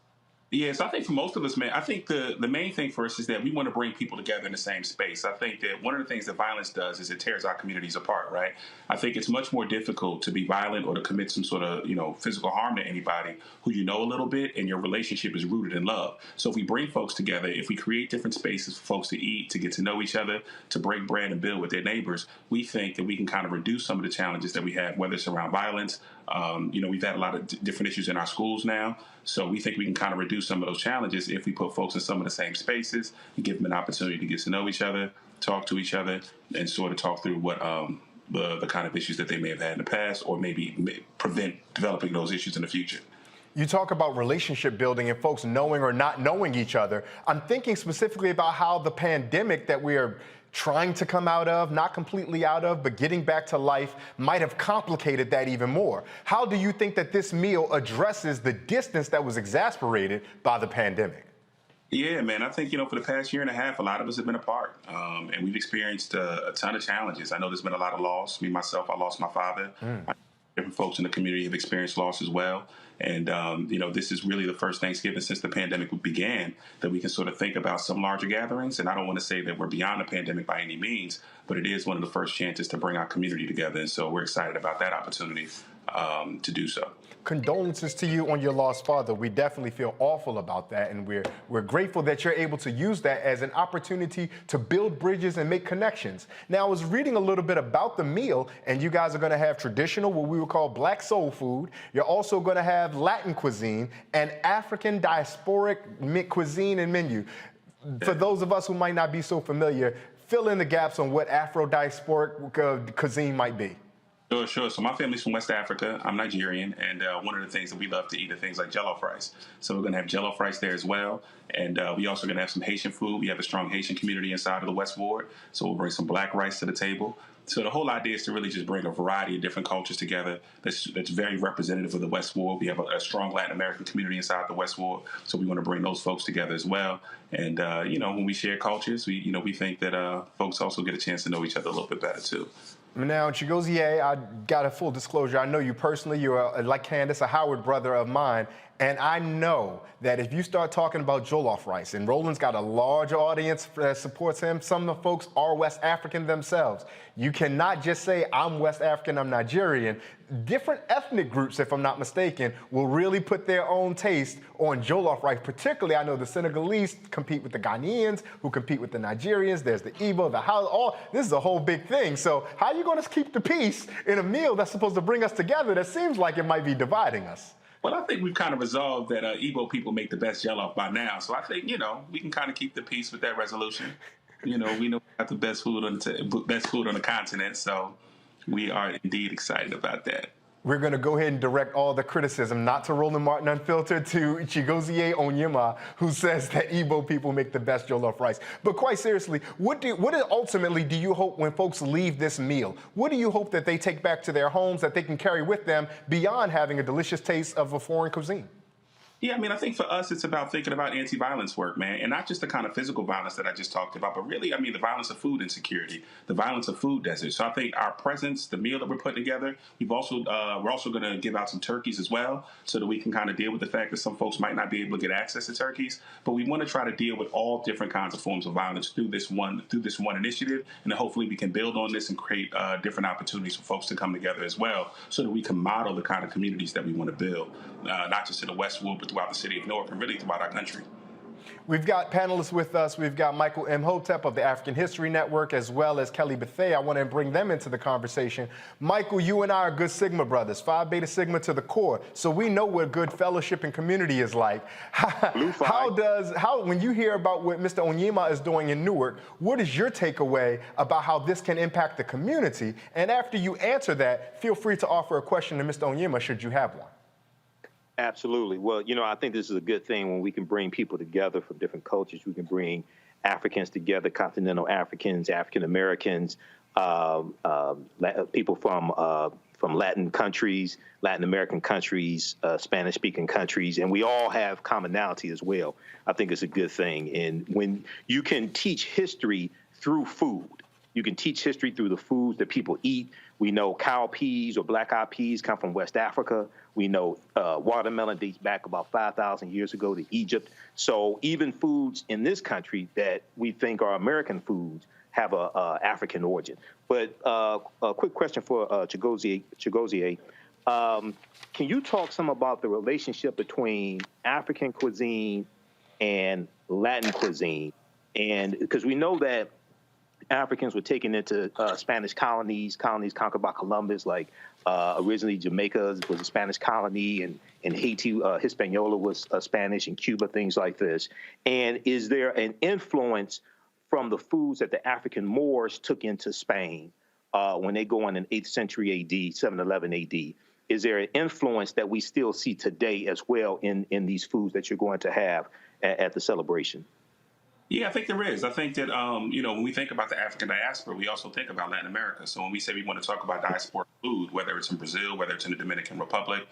Yeah, so I think for most of us, man, I think the main thing for us is that we want to bring people together in the same space. I think that one of the things that violence does is it tears our communities apart, right? I think it's much more difficult to be violent or to commit some sort of, physical harm to anybody who you know a little bit and your relationship is rooted in love. So if we bring folks together, if we create different spaces for folks to eat, to get to know each other, to break bread and build with their neighbors, we think that we can kind of reduce some of the challenges that we have, whether it's around violence. We've had a lot of different issues in our schools now. So we think we can kind of reduce some of those challenges if we put folks in some of the same spaces and give them an opportunity to get to know each other, talk to each other, and sort of talk through what the kind of issues that they may have had in the past, or maybe prevent developing those issues in the future. You talk about relationship building and folks knowing or not knowing each other. I'm thinking specifically about how the pandemic that we are trying to come out of, not completely out of, but getting back to life, might have complicated that even more. How do you think that this meal addresses the distance that was exacerbated by the pandemic? Yeah, man, I think, for the past year and a half, a lot of us have been apart, and we've experienced a ton of challenges. I know there's been a lot of loss. Me, myself, I lost my father. Different folks in the community have experienced loss as well. And, this is really the first Thanksgiving since the pandemic began that we can sort of think about some larger gatherings. And I don't want to say that we're beyond the pandemic by any means, but it is one of the first chances to bring our community together. And so we're excited about that opportunity to do so. Condolences to you on your lost father. We definitely feel awful about that, and we're grateful that you're able to use that as an opportunity to build bridges and make connections. Now, I was reading a little bit about the meal, and you guys are going to have traditional, what we would call black soul food. You're also going to have Latin cuisine and African diasporic cuisine and menu. For those of us who might not be so familiar, fill in the gaps on what Afro-diasporic cuisine might be. Sure. So my family's from West Africa. I'm Nigerian, and one of the things that we love to eat are things like jollof rice. So we're going to have jollof rice there as well. And we also going to have some Haitian food. We have a strong Haitian community inside of the West Ward, so we'll bring some black rice to the table. So the whole idea is to really just bring a variety of different cultures together that's very representative of the West Ward. We have a strong Latin American community inside the West Ward, so we want to bring those folks together as well. And, when we share cultures, we think that folks also get a chance to know each other a little bit better, too. Now, Chigozie, I got a full disclosure. I know you personally. You're, like Candace, a Howard brother of mine. And I know that if you start talking about jollof rice, and Roland's got a large audience that supports him, some of the folks are West African themselves. You cannot just say, I'm West African, I'm Nigerian. Different ethnic groups, if I'm not mistaken, will really put their own taste on jollof rice. Particularly, I know the Senegalese compete with the Ghanaians, who compete with the Nigerians. There's the Igbo, the Hausa. This is a whole big thing. So how are you going to keep the peace in a meal that's supposed to bring us together that seems like it might be dividing us? Well, I think we've kind of resolved that Igbo people make the best jollof by now. So I think, we can kind of keep the peace with that resolution. We know we got the best food on the continent, so we are indeed excited about that. We're going to go ahead and direct all the criticism, not to Roland Martin Unfiltered, to Chigozie Onyema, who says that Igbo people make the best jollof rice. But quite seriously, what ultimately do you hope when folks leave this meal? What do you hope that they take back to their homes that they can carry with them beyond having a delicious taste of a foreign cuisine? Yeah, I think for us, it's about thinking about anti-violence work, man, and not just the kind of physical violence that I just talked about, but really, the violence of food insecurity, the violence of food deserts. So I think our presence, the meal that we're putting together, we're also going to give out some turkeys as well, so that we can kind of deal with the fact that some folks might not be able to get access to turkeys. But we want to try to deal with all different kinds of forms of violence through this one initiative, and then hopefully we can build on this and create different opportunities for folks to come together as well, so that we can model the kind of communities that we want to build, not just in the Westwood, but throughout the city of Newark and really throughout our country. We've got panelists with us. We've got Michael Imhotep of the African History Network, as well as Kelly Bethea. I want to bring them into the conversation. Michael, you and I are good Sigma brothers, Phi Beta Sigma to the core. So we know what good fellowship and community is like. When you hear about what Mr. Onyema is doing in Newark, what is your takeaway about how this can impact the community? And after you answer that, feel free to offer a question to Mr. Onyema, should you have one. Absolutely. Well, I think this is a good thing when we can bring people together from different cultures. We can bring Africans together, continental Africans, African Americans, people from Latin countries, Latin American countries, Spanish-speaking countries, and we all have commonality as well. I think it's a good thing. And when you can teach history through food, you can teach history through the foods that people eat. We know cow peas or black-eyed peas come from West Africa. We know watermelon dates back about 5,000 years ago to Egypt. So even foods in this country that we think are American foods have a African origin. But a quick question for Chigozie. Can you talk some about the relationship between African cuisine and Latin cuisine? And because we know that Africans were taken into Spanish colonies conquered by Columbus, like originally Jamaica was a Spanish colony, and Haiti, Hispaniola was Spanish, and Cuba, things like this. And is there an influence from the foods that the African Moors took into Spain when they go on in 8th century AD, 711 AD? Is there an influence that we still see today as well in these foods that you're going to have at the celebration? Yeah, I think there is. I think that, when we think about the African diaspora, we also think about Latin America. So when we say we want to talk about diaspora food, whether it's in Brazil, whether it's in the Dominican Republic,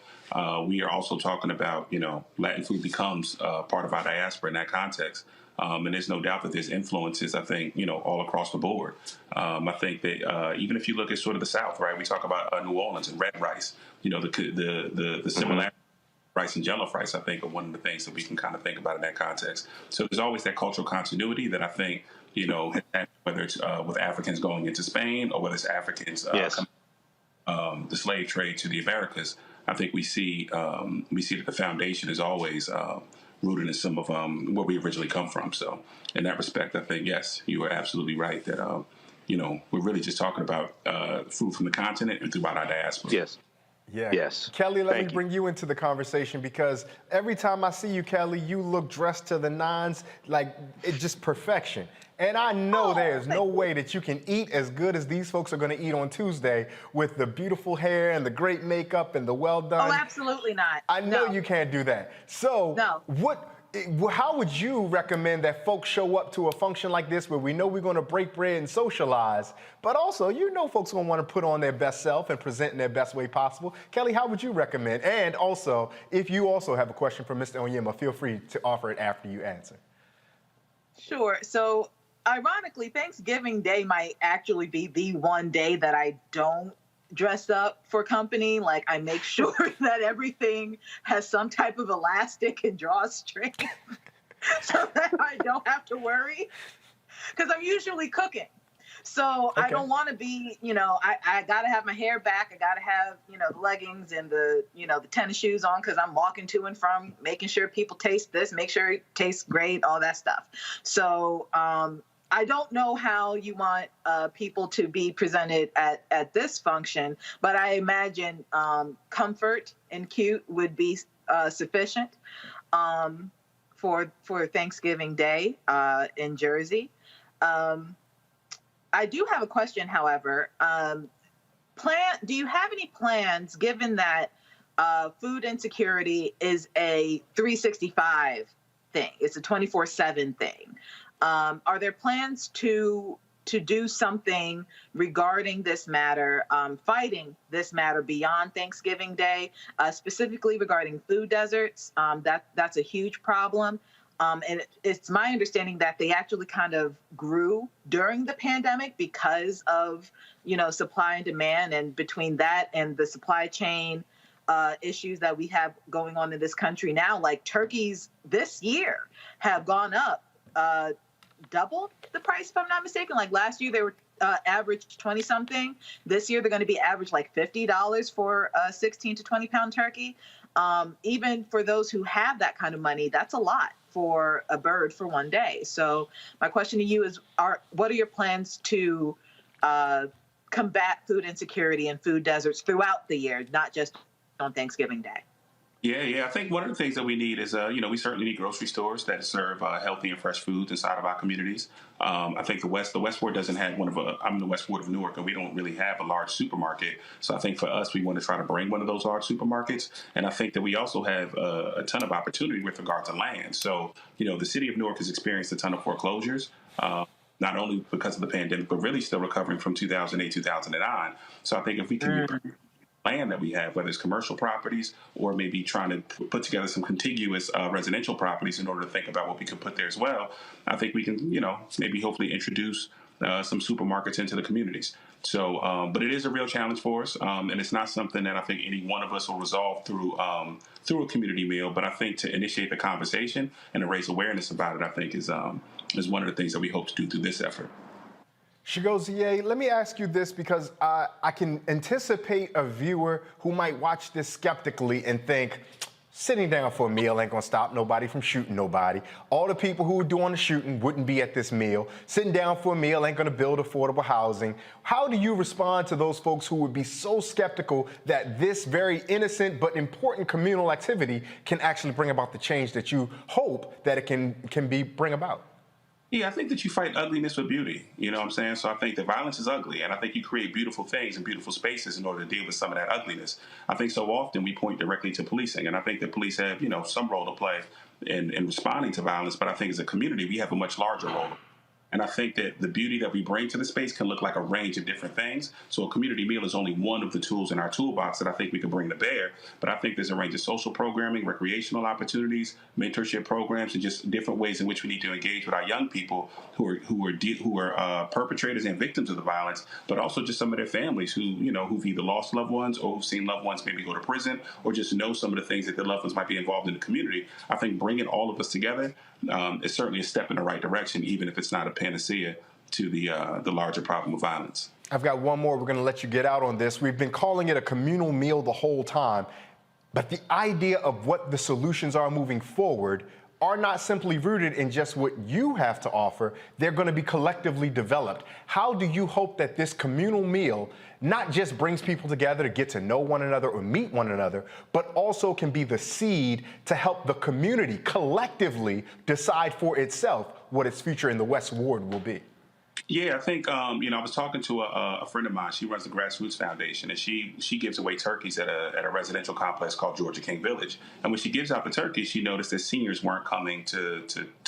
we are also talking about, Latin food becomes part of our diaspora in that context. And there's no doubt that there's influences, I think, all across the board. I think that even if you look at sort of the South, right, we talk about New Orleans and red rice, the similarity. Rice and jollof rice, I think, are one of the things that we can kind of think about in that context. So there's always that cultural continuity that I think, whether it's with Africans going into Spain or whether it's Africans the slave trade to the Americas. I think we see that the foundation is always rooted in some of where we originally come from. So in that respect, I think, yes, you are absolutely right that, we're really just talking about food from the continent and throughout our diaspora. Yes. Yeah. Yes. Kelly, let me bring you into the conversation, because every time I see you, Kelly, you look dressed to the nines, like it's just perfection. And I know there's no way that you can eat as good as these folks are going to eat on Tuesday with the beautiful hair and the great makeup and the well done. Oh, absolutely not. I know you can't do that. So how would you recommend that folks show up to a function like this where we know we're going to break bread and socialize, but also folks are going to want to put on their best self and present in their best way possible? Kelly, how would you recommend? And also, if you also have a question for Mr. Onyema, feel free to offer it after you answer. Sure. So ironically, Thanksgiving Day might actually be the one day that I don't dress up for company. Like I make sure that everything has some type of elastic and drawstring so that I don't have to worry, because I'm usually cooking. So I don't want to be, I got to have my hair back. I got to have, the leggings and the tennis shoes on, because I'm walking to and from, making sure people taste this, make sure it tastes great, all that stuff. So I don't know how you want people to be presented at this function, but I imagine comfort and cute would be sufficient for Thanksgiving Day in Jersey. I do have a question, however. Do you have any plans, given that food insecurity is a 365 thing, it's a 24/7 thing? Are there plans to do something regarding this matter, fighting this matter beyond Thanksgiving Day, specifically regarding food deserts? That's a huge problem. And it's my understanding that they actually kind of grew during the pandemic because of, supply and demand, and between that and the supply chain issues that we have going on in this country now, like turkeys this year have gone up double the price, if I'm not mistaken. Like last year they were average 20 something. This year they're going to be average like $50 for a 16 to 20 pound turkey. Even for those who have that kind of money, that's a lot for a bird for one day. So my question to you is, what are your plans to combat food insecurity and food deserts throughout the year, not just on Thanksgiving Day? Yeah. I think one of the things that we need is, we certainly need grocery stores that serve healthy and fresh foods inside of our communities. I think the West Ward doesn't have I'm the West Ward of Newark, and we don't really have a large supermarket. So I think for us, we want to try to bring one of those large supermarkets. And I think that we also have a ton of opportunity with regard to land. So, the city of Newark has experienced a ton of foreclosures. Not only because of the pandemic, but really still recovering from 2008, 2009. So I think if we can land that we have, whether it's commercial properties or maybe trying to put together some contiguous residential properties in order to think about what we could put there as well, I think we can, maybe hopefully introduce some supermarkets into the communities. So, but it is a real challenge for us, and it's not something that I think any one of us will resolve through a community meal. But I think to initiate the conversation and to raise awareness about it, I think is one of the things that we hope to do through this effort. Chigozie, let me ask you this, because I can anticipate a viewer who might watch this skeptically and think, sitting down for a meal ain't gonna stop nobody from shooting nobody. All the people who are doing the shooting wouldn't be at this meal. Sitting down for a meal ain't gonna build affordable housing. How do you respond to those folks who would be so skeptical that this very innocent but important communal activity can actually bring about the change that you hope that it can bring about? Yeah, I think that you fight ugliness with beauty. You know what I'm saying? So I think that violence is ugly, and I think you create beautiful things and beautiful spaces in order to deal with some of that ugliness. I think so often we point directly to policing, and I think that police have, some role to play in responding to violence, but I think as a community, we have a much larger role. And I think that the beauty that we bring to the space can look like a range of different things. So a community meal is only one of the tools in our toolbox that I think we can bring to bear. But I think there's a range of social programming, recreational opportunities, mentorship programs, and just different ways in which we need to engage with our young people who are perpetrators and victims of the violence, but also just some of their families who've either lost loved ones or who've seen loved ones maybe go to prison, or just know some of the things that their loved ones might be involved in the community. I think bringing all of us together is certainly a step in the right direction, even if it's not a panacea to the larger problem of violence. I've got one more. We're going to let you get out on this. We've been calling it a communal meal the whole time, but the idea of what the solutions are moving forward are not simply rooted in just what you have to offer. They're going to be collectively developed. How do you hope that this communal meal not just brings people together to get to know one another or meet one another, but also can be the seed to help the community collectively decide for itself what its future in the West Ward will be? Yeah, I think, I was talking to a friend of mine. She runs the Grassroots Foundation, and she gives away turkeys at a residential complex called Georgia King Village. And when she gives out the turkeys, she noticed that seniors weren't coming to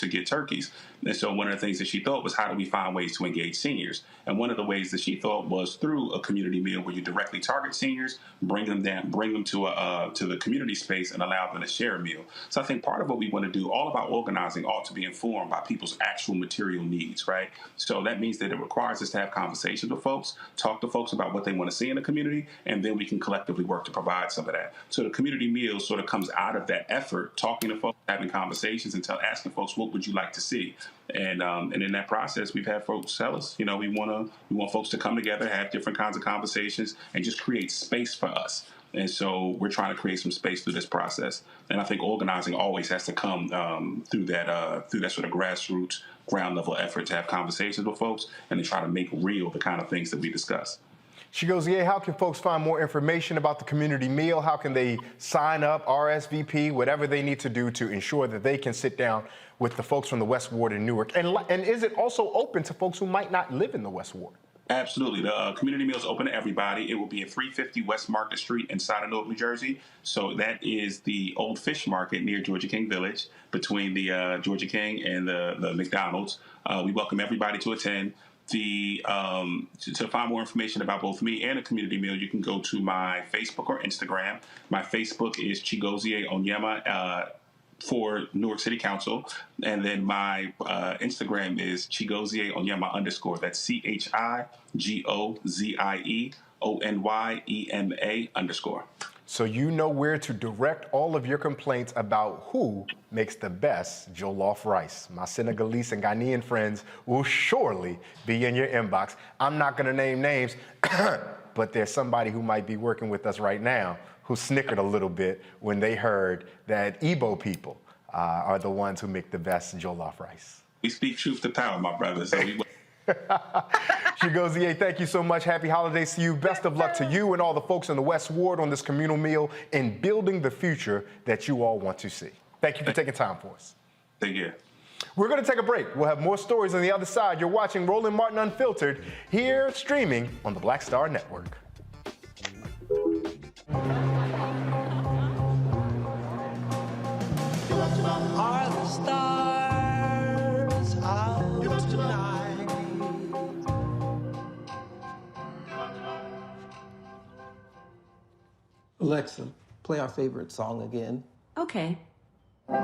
get turkeys. And so one of the things that she thought was, how do we find ways to engage seniors? And one of the ways that she thought was through a community meal where you directly target seniors, bring them to the community space and allow them to share a meal. So I think part of what we want to do, all of our organizing ought to be informed by people's actual material needs, right? So that means means that it requires us to have conversations with folks, talk to folks about what they want to see in the community, and then we can collectively work to provide some of that. So the community meal sort of comes out of that effort, talking to folks, having conversations, and asking folks, what would you like to see? And in that process, we've had folks tell us, we want folks to come together, have different kinds of conversations, and just create space for us. And so we're trying to create some space through this process. And I think organizing always has to come through that sort of grassroots, ground level effort to have conversations with folks and to try to make real the kind of things that we discuss. Chigozie, how can folks find more information about the community meal? How can they sign up, RSVP, whatever they need to do to ensure that they can sit down with the folks from the West Ward in Newark? And is it also open to folks who might not live in the West Ward? Absolutely. The community meal is open to everybody. It will be at 350 West Market Street inside of Newark, New Jersey. So that is the old fish market near Georgia King Village, between the Georgia King and the McDonald's. We welcome everybody to attend. To find more information about both me and the community meal, you can go to my Facebook or Instagram. My Facebook is Chigozie Onyema for Newark City Council, and then my Instagram is Chigozie Onyema _. That's CHIGOZIEONYEMA _. So you know where to direct all of your complaints about who makes the best jollof rice. My Senegalese and Ghanaian friends will surely be in your inbox. I'm not going to name names, but there's somebody who might be working with us right now who snickered a little bit when they heard that Igbo people are the ones who make the best jollof rice. We speak truth to power, my brother. So Chigozie, thank you so much. Happy holidays to you. Best of luck to you and all the folks in the West Ward on this communal meal in building the future that you all want to see. Thank you for taking time for us. Thank you. We're going to take a break. We'll have more stories on the other side. You're watching Roland Martin Unfiltered, here streaming on the Black Star Network. Are the stars out tonight? Alexa, play our favorite song again. Okay. I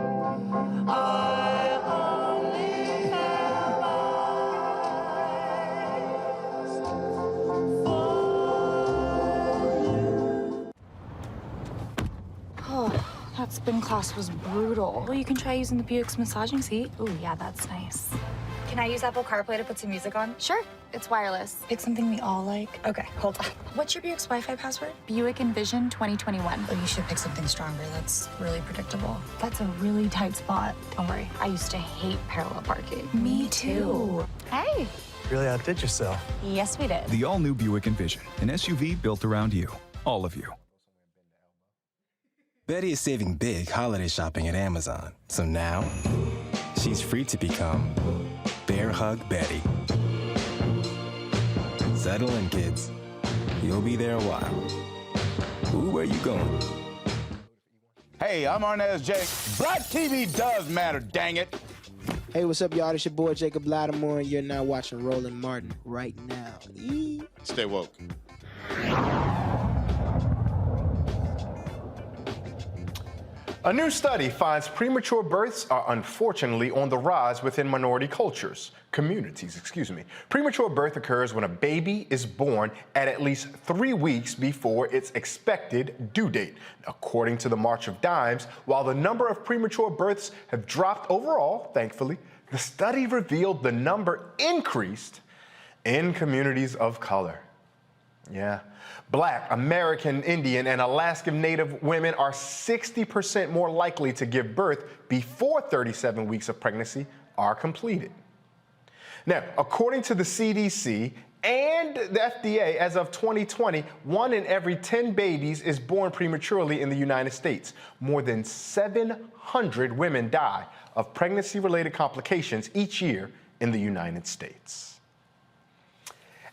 only have eyes Oh, that spin class was brutal. Well, you can try using the Buick's massaging seat. Ooh, yeah, that's nice. Can I use Apple CarPlay to put some music on? Sure, it's wireless. Pick something we all like. Okay, hold on. What's your Buick's Wi-Fi password? Buick Envision 2021. Oh, you should pick something stronger. That's really predictable. That's a really tight spot. Don't worry, I used to hate parallel parking. Me too. Hey. Really outdid yourself. Yes, we did. The all-new Buick Envision, an SUV built around you, all of you. Betty is saving big holiday shopping at Amazon. So now, she's free to become Bear Hug Betty. Settle in, kids. You'll be there a while. Ooh, where you going? Hey, I'm Arnez Jake. Black TV does matter, dang it. Hey, what's up, y'all? It's your boy Jacob Lattimore, and you're now watching Roland Martin right now. Stay woke. A new study finds premature births are unfortunately on the rise within minority communities. Premature birth occurs when a baby is born at least 3 weeks before its expected due date. According to the March of Dimes, while the number of premature births have dropped overall, thankfully, the study revealed the number increased in communities of color. Yeah. Black, American, Indian, and Alaskan Native women are 60% more likely to give birth before 37 weeks of pregnancy are completed. Now, according to the CDC and the FDA, as of 2020, 1 in every 10 babies is born prematurely in the United States. More than 700 women die of pregnancy-related complications each year in the United States.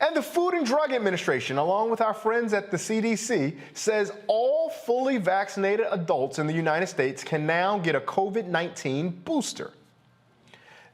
And the Food and Drug Administration, along with our friends at the CDC, says all fully vaccinated adults in the United States can now get a COVID-19 booster.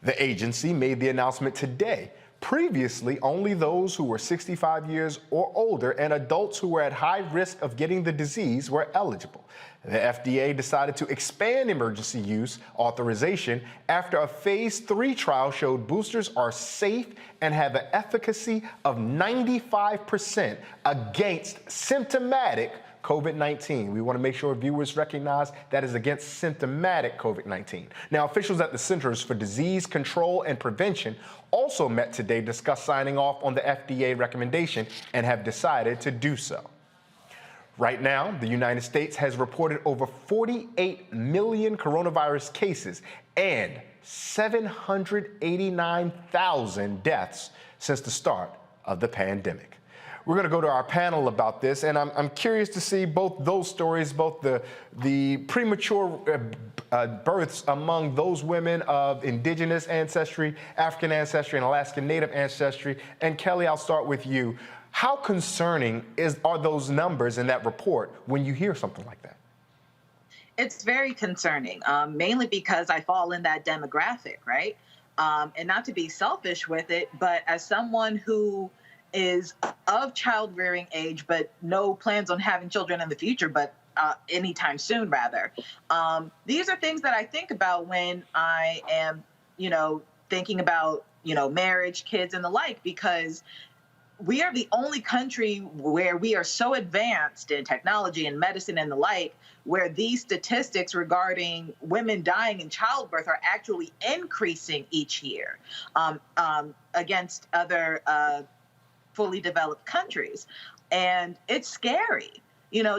The agency made the announcement today, Previously, only those who were 65 years or older and adults who were at high risk of getting the disease were eligible. The FDA decided to expand emergency use authorization after a phase 3 trial showed boosters are safe and have an efficacy of 95% against symptomatic COVID-19. We want to make sure viewers recognize that is against symptomatic COVID-19. Now, officials at the Centers for Disease Control and Prevention also met today to discuss signing off on the FDA recommendation and have decided to do so. Right now, the United States has reported over 48 million coronavirus cases and 789,000 deaths since the start of the pandemic. We're going to go to our panel about this, and I'm curious to see both those stories, both the premature births among those women of indigenous ancestry, African ancestry, and Alaskan Native ancestry. And Kelly, I'll start with you. How concerning are those numbers in that report when you hear something like that? It's very concerning, mainly because I fall in that demographic, right? And not to be selfish with it, but as someone who is of child-rearing age, but no plans on having children in the future, but anytime soon, rather. These are things that I think about when I am, thinking about, marriage, kids, and the like, because we are the only country where we are so advanced in technology and medicine and the like, where these statistics regarding women dying in childbirth are actually increasing each year against other fully developed countries. And it's scary.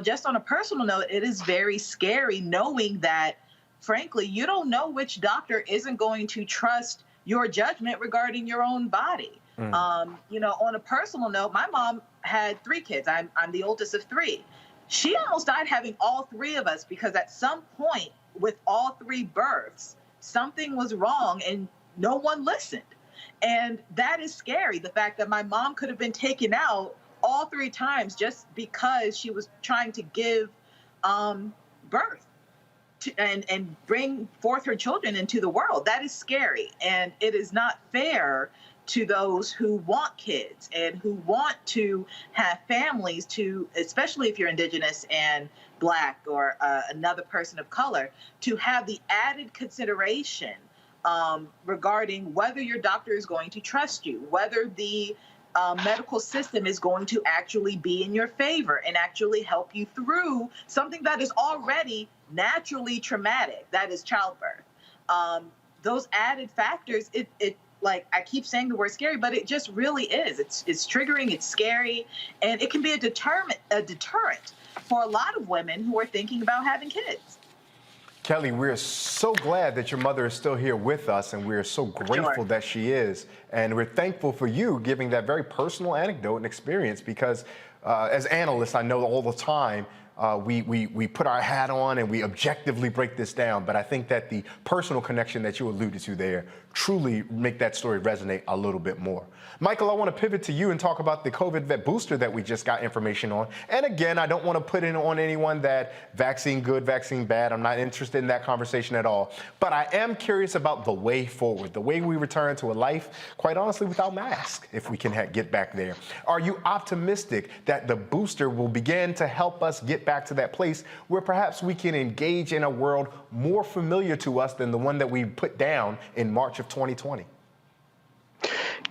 Just on a personal note, it is very scary knowing that, frankly, you don't know which doctor isn't going to trust your judgment regarding your own body. On a personal note, my mom had 3 kids. I'm the oldest of 3. She almost died having all 3 of us because at some point with all 3 births, something was wrong and no one listened. And that is scary. The fact that my mom could have been taken out all 3 times just because she was trying to give birth and bring forth her children into the world. That is scary. And it is not fair to those who want kids and who want to have families especially if you're indigenous and Black or another person of color, to have the added consideration regarding whether your doctor is going to trust you, whether the medical system is going to actually be in your favor and actually help you through something that is already naturally traumatic, that is childbirth. Those added factors, like I keep saying the word scary, but it just really is. It's triggering, it's scary, and it can be a deterrent for a lot of women who are thinking about having kids. Kelly, we're so glad that your mother is still here with us, and we're so grateful that she is. And we're thankful for you giving that very personal anecdote and experience because as analysts, I know all the time, we put our hat on and we objectively break this down, but I think that the personal connection that you alluded to there truly make that story resonate a little bit more. Michael, I want to pivot to you and talk about the COVID vet booster that we just got information on. And again, I don't want to put in on anyone that vaccine good, vaccine bad. I'm not interested in that conversation at all. But I am curious about the way forward, the way we return to a life, quite honestly, without masks, if we can get back there. Are you optimistic that the booster will begin to help us get back to that place where perhaps we can engage in a world more familiar to us than the one that we put down in March of 2020?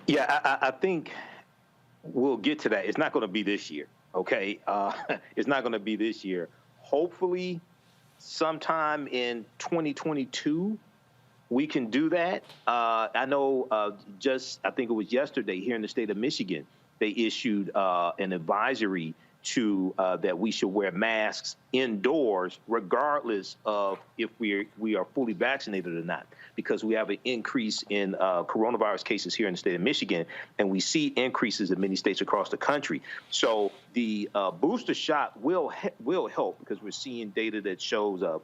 Yeah, I think we'll get to that. It's not going to be this year, okay? It's not going to be this year. Hopefully, sometime in 2022, we can do that. I know I think it was yesterday here in the state of Michigan, they issued an advisory to that we should wear masks indoors, regardless of if we are fully vaccinated or not, because we have an increase in coronavirus cases here in the state of Michigan, and we see increases in many states across the country. So the booster shot will help because we're seeing data that shows a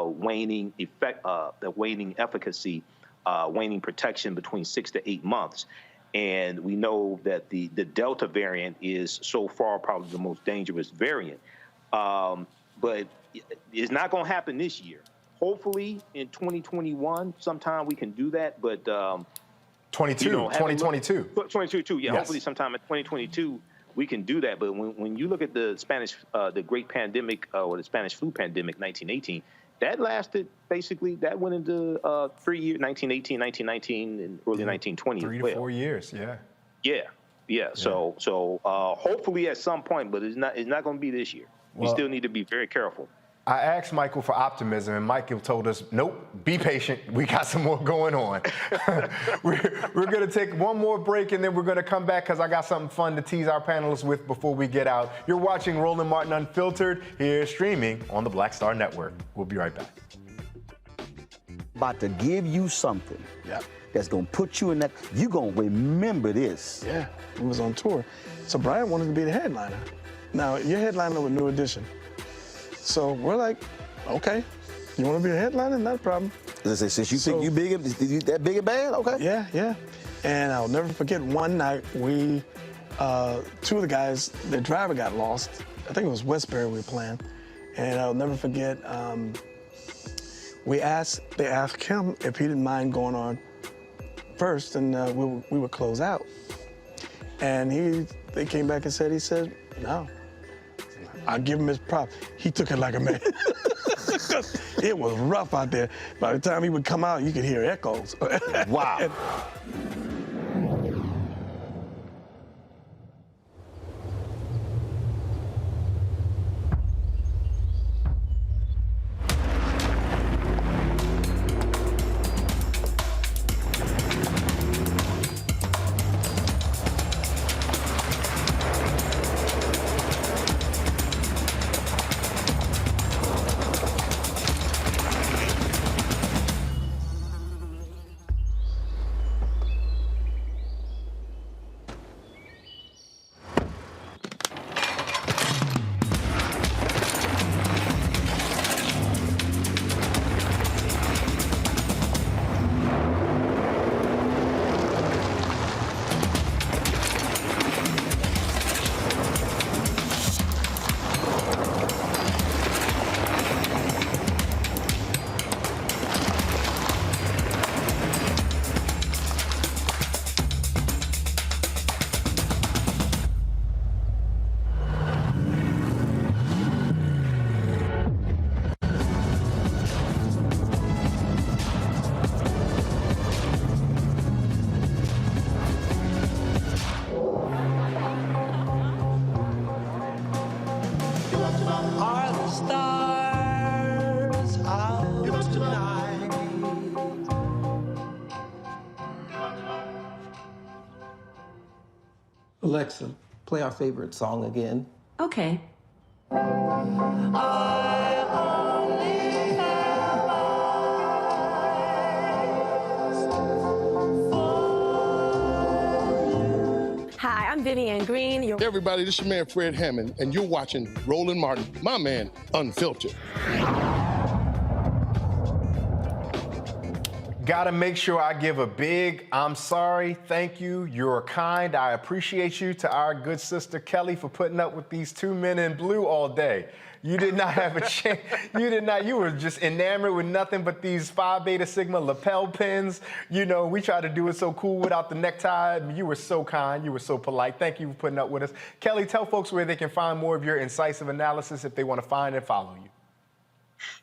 waning effect, the waning efficacy, waning protection between 6 to 8 months. And we know that the Delta variant is so far probably the most dangerous variant. But it's not going to happen this year. Hopefully in 2021, sometime we can do that. But 2022. 2022, yeah. Yes. Hopefully sometime in 2022 we can do that. But when you look at the the Great Pandemic or the Spanish flu pandemic, 1918, that lasted basically, that went into 3 years, 1918, 1919, and early 1920 3 as to well. 4 years, yeah. Yeah. So hopefully at some point, but it's not going to be this year. We still need to be very careful. I asked Michael for optimism, and Michael told us, nope, be patient. We got some more going on. we're going to take one more break, and then we're going to come back because I got something fun to tease our panelists with before we get out. You're watching Roland Martin Unfiltered, here streaming on the Black Star Network. We'll be right back. About to give you something that's going to put you in that. You're going to remember this. Yeah, we was on tour. So Brian wanted to be the headliner. Now, you're headliner with New Edition. So we're like, okay, you want to be a headliner? Not a problem. Since you think you big, that big a band? Okay. Yeah. And I'll never forget one night we, two of the guys, their driver got lost. I think it was Westbury we were playing. And I'll never forget, they asked him if he didn't mind going on first, and we would close out. And they came back and he said, no. I'll give him his prop. He took it like a man. It was rough out there. By the time he would come out, you could hear echoes. Wow. Are the stars out tonight? Alexa, play our favorite song again. Okay. Hi, I'm Vivian Green. Hey everybody, this is your man Fred Hammond, and you're watching Roland Martin, my man, Unfiltered. Gotta make sure I give a big I'm sorry, thank you, you're kind, I appreciate you to our good sister Kelly for putting up with these two men in blue all day. You did not have a chance. You were just enamored with nothing but these Phi Beta Sigma lapel pins. You know, we tried to do it so cool without the necktie. You were so kind, you were so polite. Thank you for putting up with us. Kelly, tell folks where they can find more of your incisive analysis if they want to find and follow you.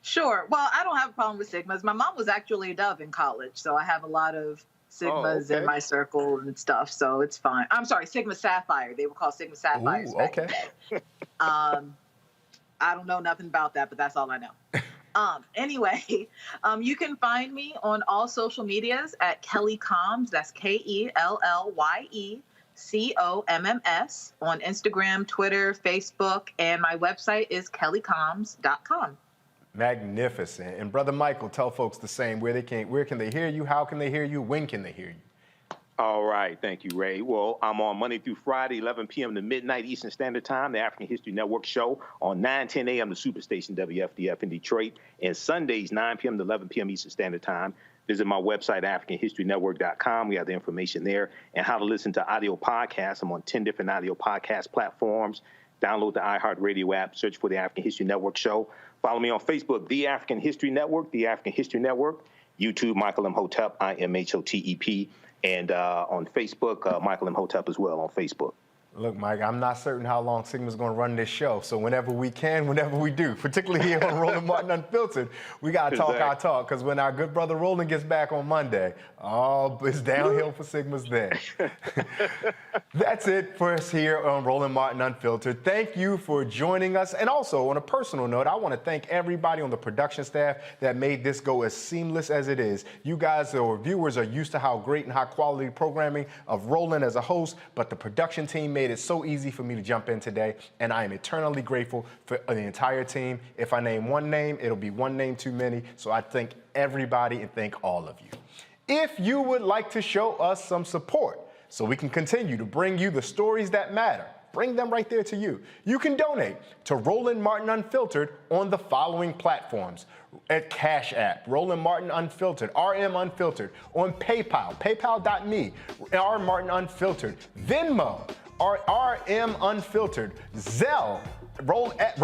Sure. Well, I don't have a problem with Sigmas. My mom was actually a Dove in college, so I have a lot of Sigmas in my circle and stuff, so it's fine. I'm sorry, Sigma Sapphire. They were called Sigma Sapphires back in the day. I don't know nothing about that, but that's all I know. Anyway, you can find me on all social medias at Kelly Combs. That's KELLYECOMMS on Instagram, Twitter, Facebook, and my website is kellycombs.com. Magnificent. And Brother Michael, tell folks the same. Where can they hear you? How can they hear you? When can they hear you? All right. Thank you, Ray. Well, I'm on Monday through Friday, 11 p.m. to midnight Eastern Standard Time, the African History Network show on 9:10 a.m. the Superstation WFDF in Detroit, and Sundays, 9 p.m. to 11 p.m. Eastern Standard Time. Visit my website, AfricanHistoryNetwork.com. We have the information there and how to listen to audio podcasts. I'm on 10 different audio podcast platforms. Download the iHeartRadio app, search for the African History Network show. Follow me on Facebook, The African History Network, The African History Network. YouTube, Michael M. Hotep, IMHOTEP. And on Facebook, Michael Imhotep as well on Facebook. Look, Mike, I'm not certain how long Sigma's going to run this show. So whenever we can, whenever we do, particularly here on Roland Martin Unfiltered, we got to talk our talk. Because when our good brother Roland gets back on Monday, it's downhill for Sigma's then. That's it for us here on Roland Martin Unfiltered. Thank you for joining us. And also, on a personal note, I want to thank everybody on the production staff that made this go as seamless as it is. You guys, or viewers, are used to how great and high quality programming of Roland as a host, but the production team made it so easy for me to jump in today, and I am eternally grateful for the entire team. If I name one name, it'll be one name too many, so I thank everybody and thank all of you. If you would like to show us some support so we can continue to bring you the stories that matter, bring them right there to you. You can donate to Roland Martin Unfiltered on the following platforms. At Cash App, Roland Martin Unfiltered, RM Unfiltered, on PayPal, paypal.me, R Martin Unfiltered, Venmo, RM Unfiltered, Zelle, Roland at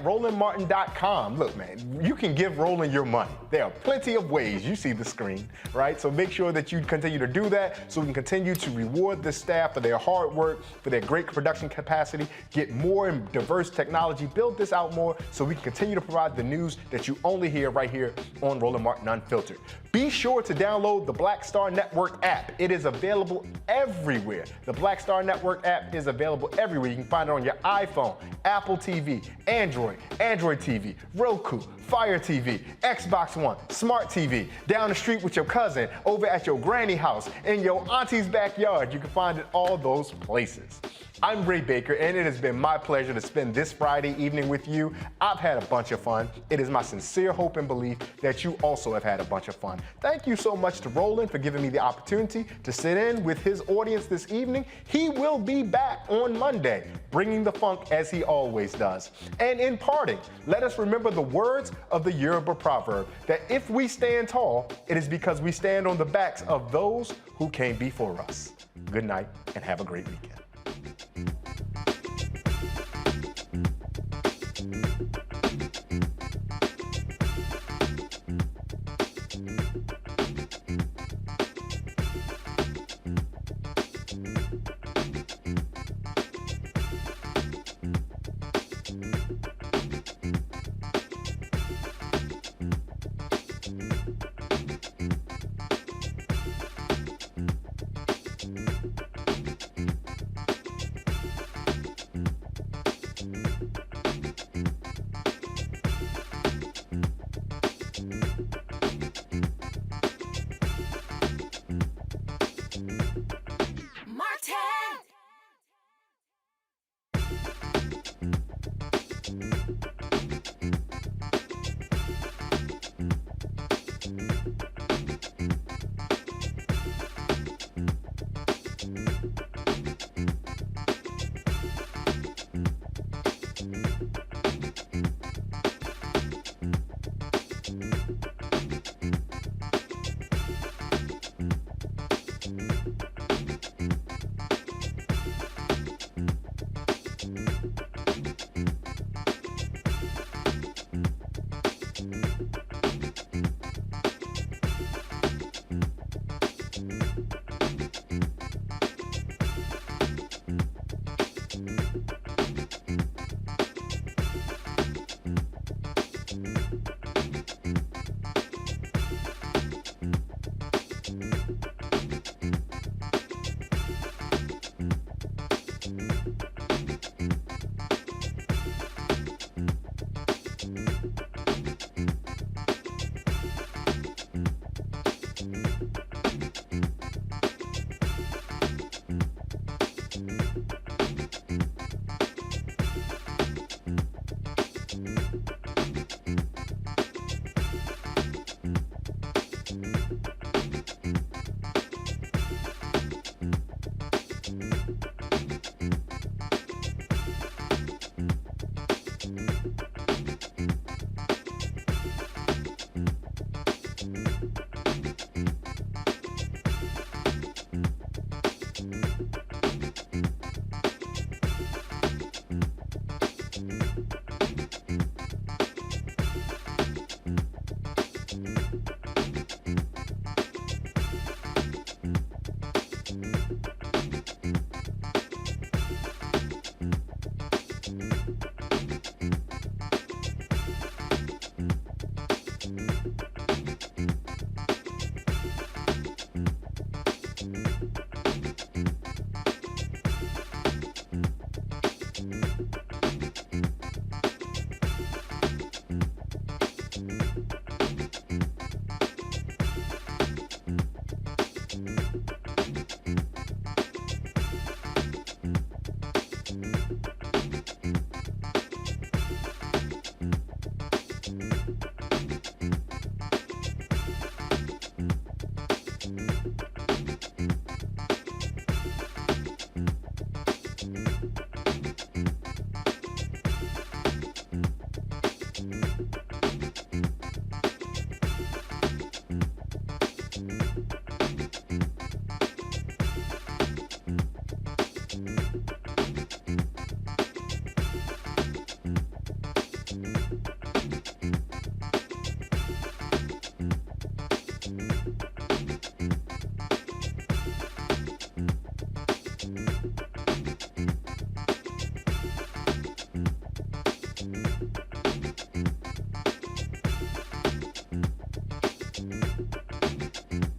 RolandMartin.com. Look, man, you can give Roland your money. There are plenty of ways. You see the screen, right? So make sure that you continue to do that so we can continue to reward the staff for their hard work, for their great production capacity, get more and diverse technology, build this out more so we can continue to provide the news that you only hear right here on Roland Martin Unfiltered. Be sure to download the Black Star Network app. It is available everywhere. The Black Star Network app is available everywhere. You can find it on your iPhone, Apple TV, Android TV, Roku, Fire TV, Xbox One, Smart TV, down the street with your cousin, over at your granny house, in your auntie's backyard. You can find it all those places. I'm Ray Baker, and it has been my pleasure to spend this Friday evening with you. I've had a bunch of fun. It is my sincere hope and belief that you also have had a bunch of fun. Thank you so much to Roland for giving me the opportunity to sit in with his audience this evening. He will be back on Monday, bringing the funk as he always does. And in parting, let us remember the words of the Yoruba proverb that if we stand tall, it is because we stand on the backs of those who came before us. Good night and have a great weekend.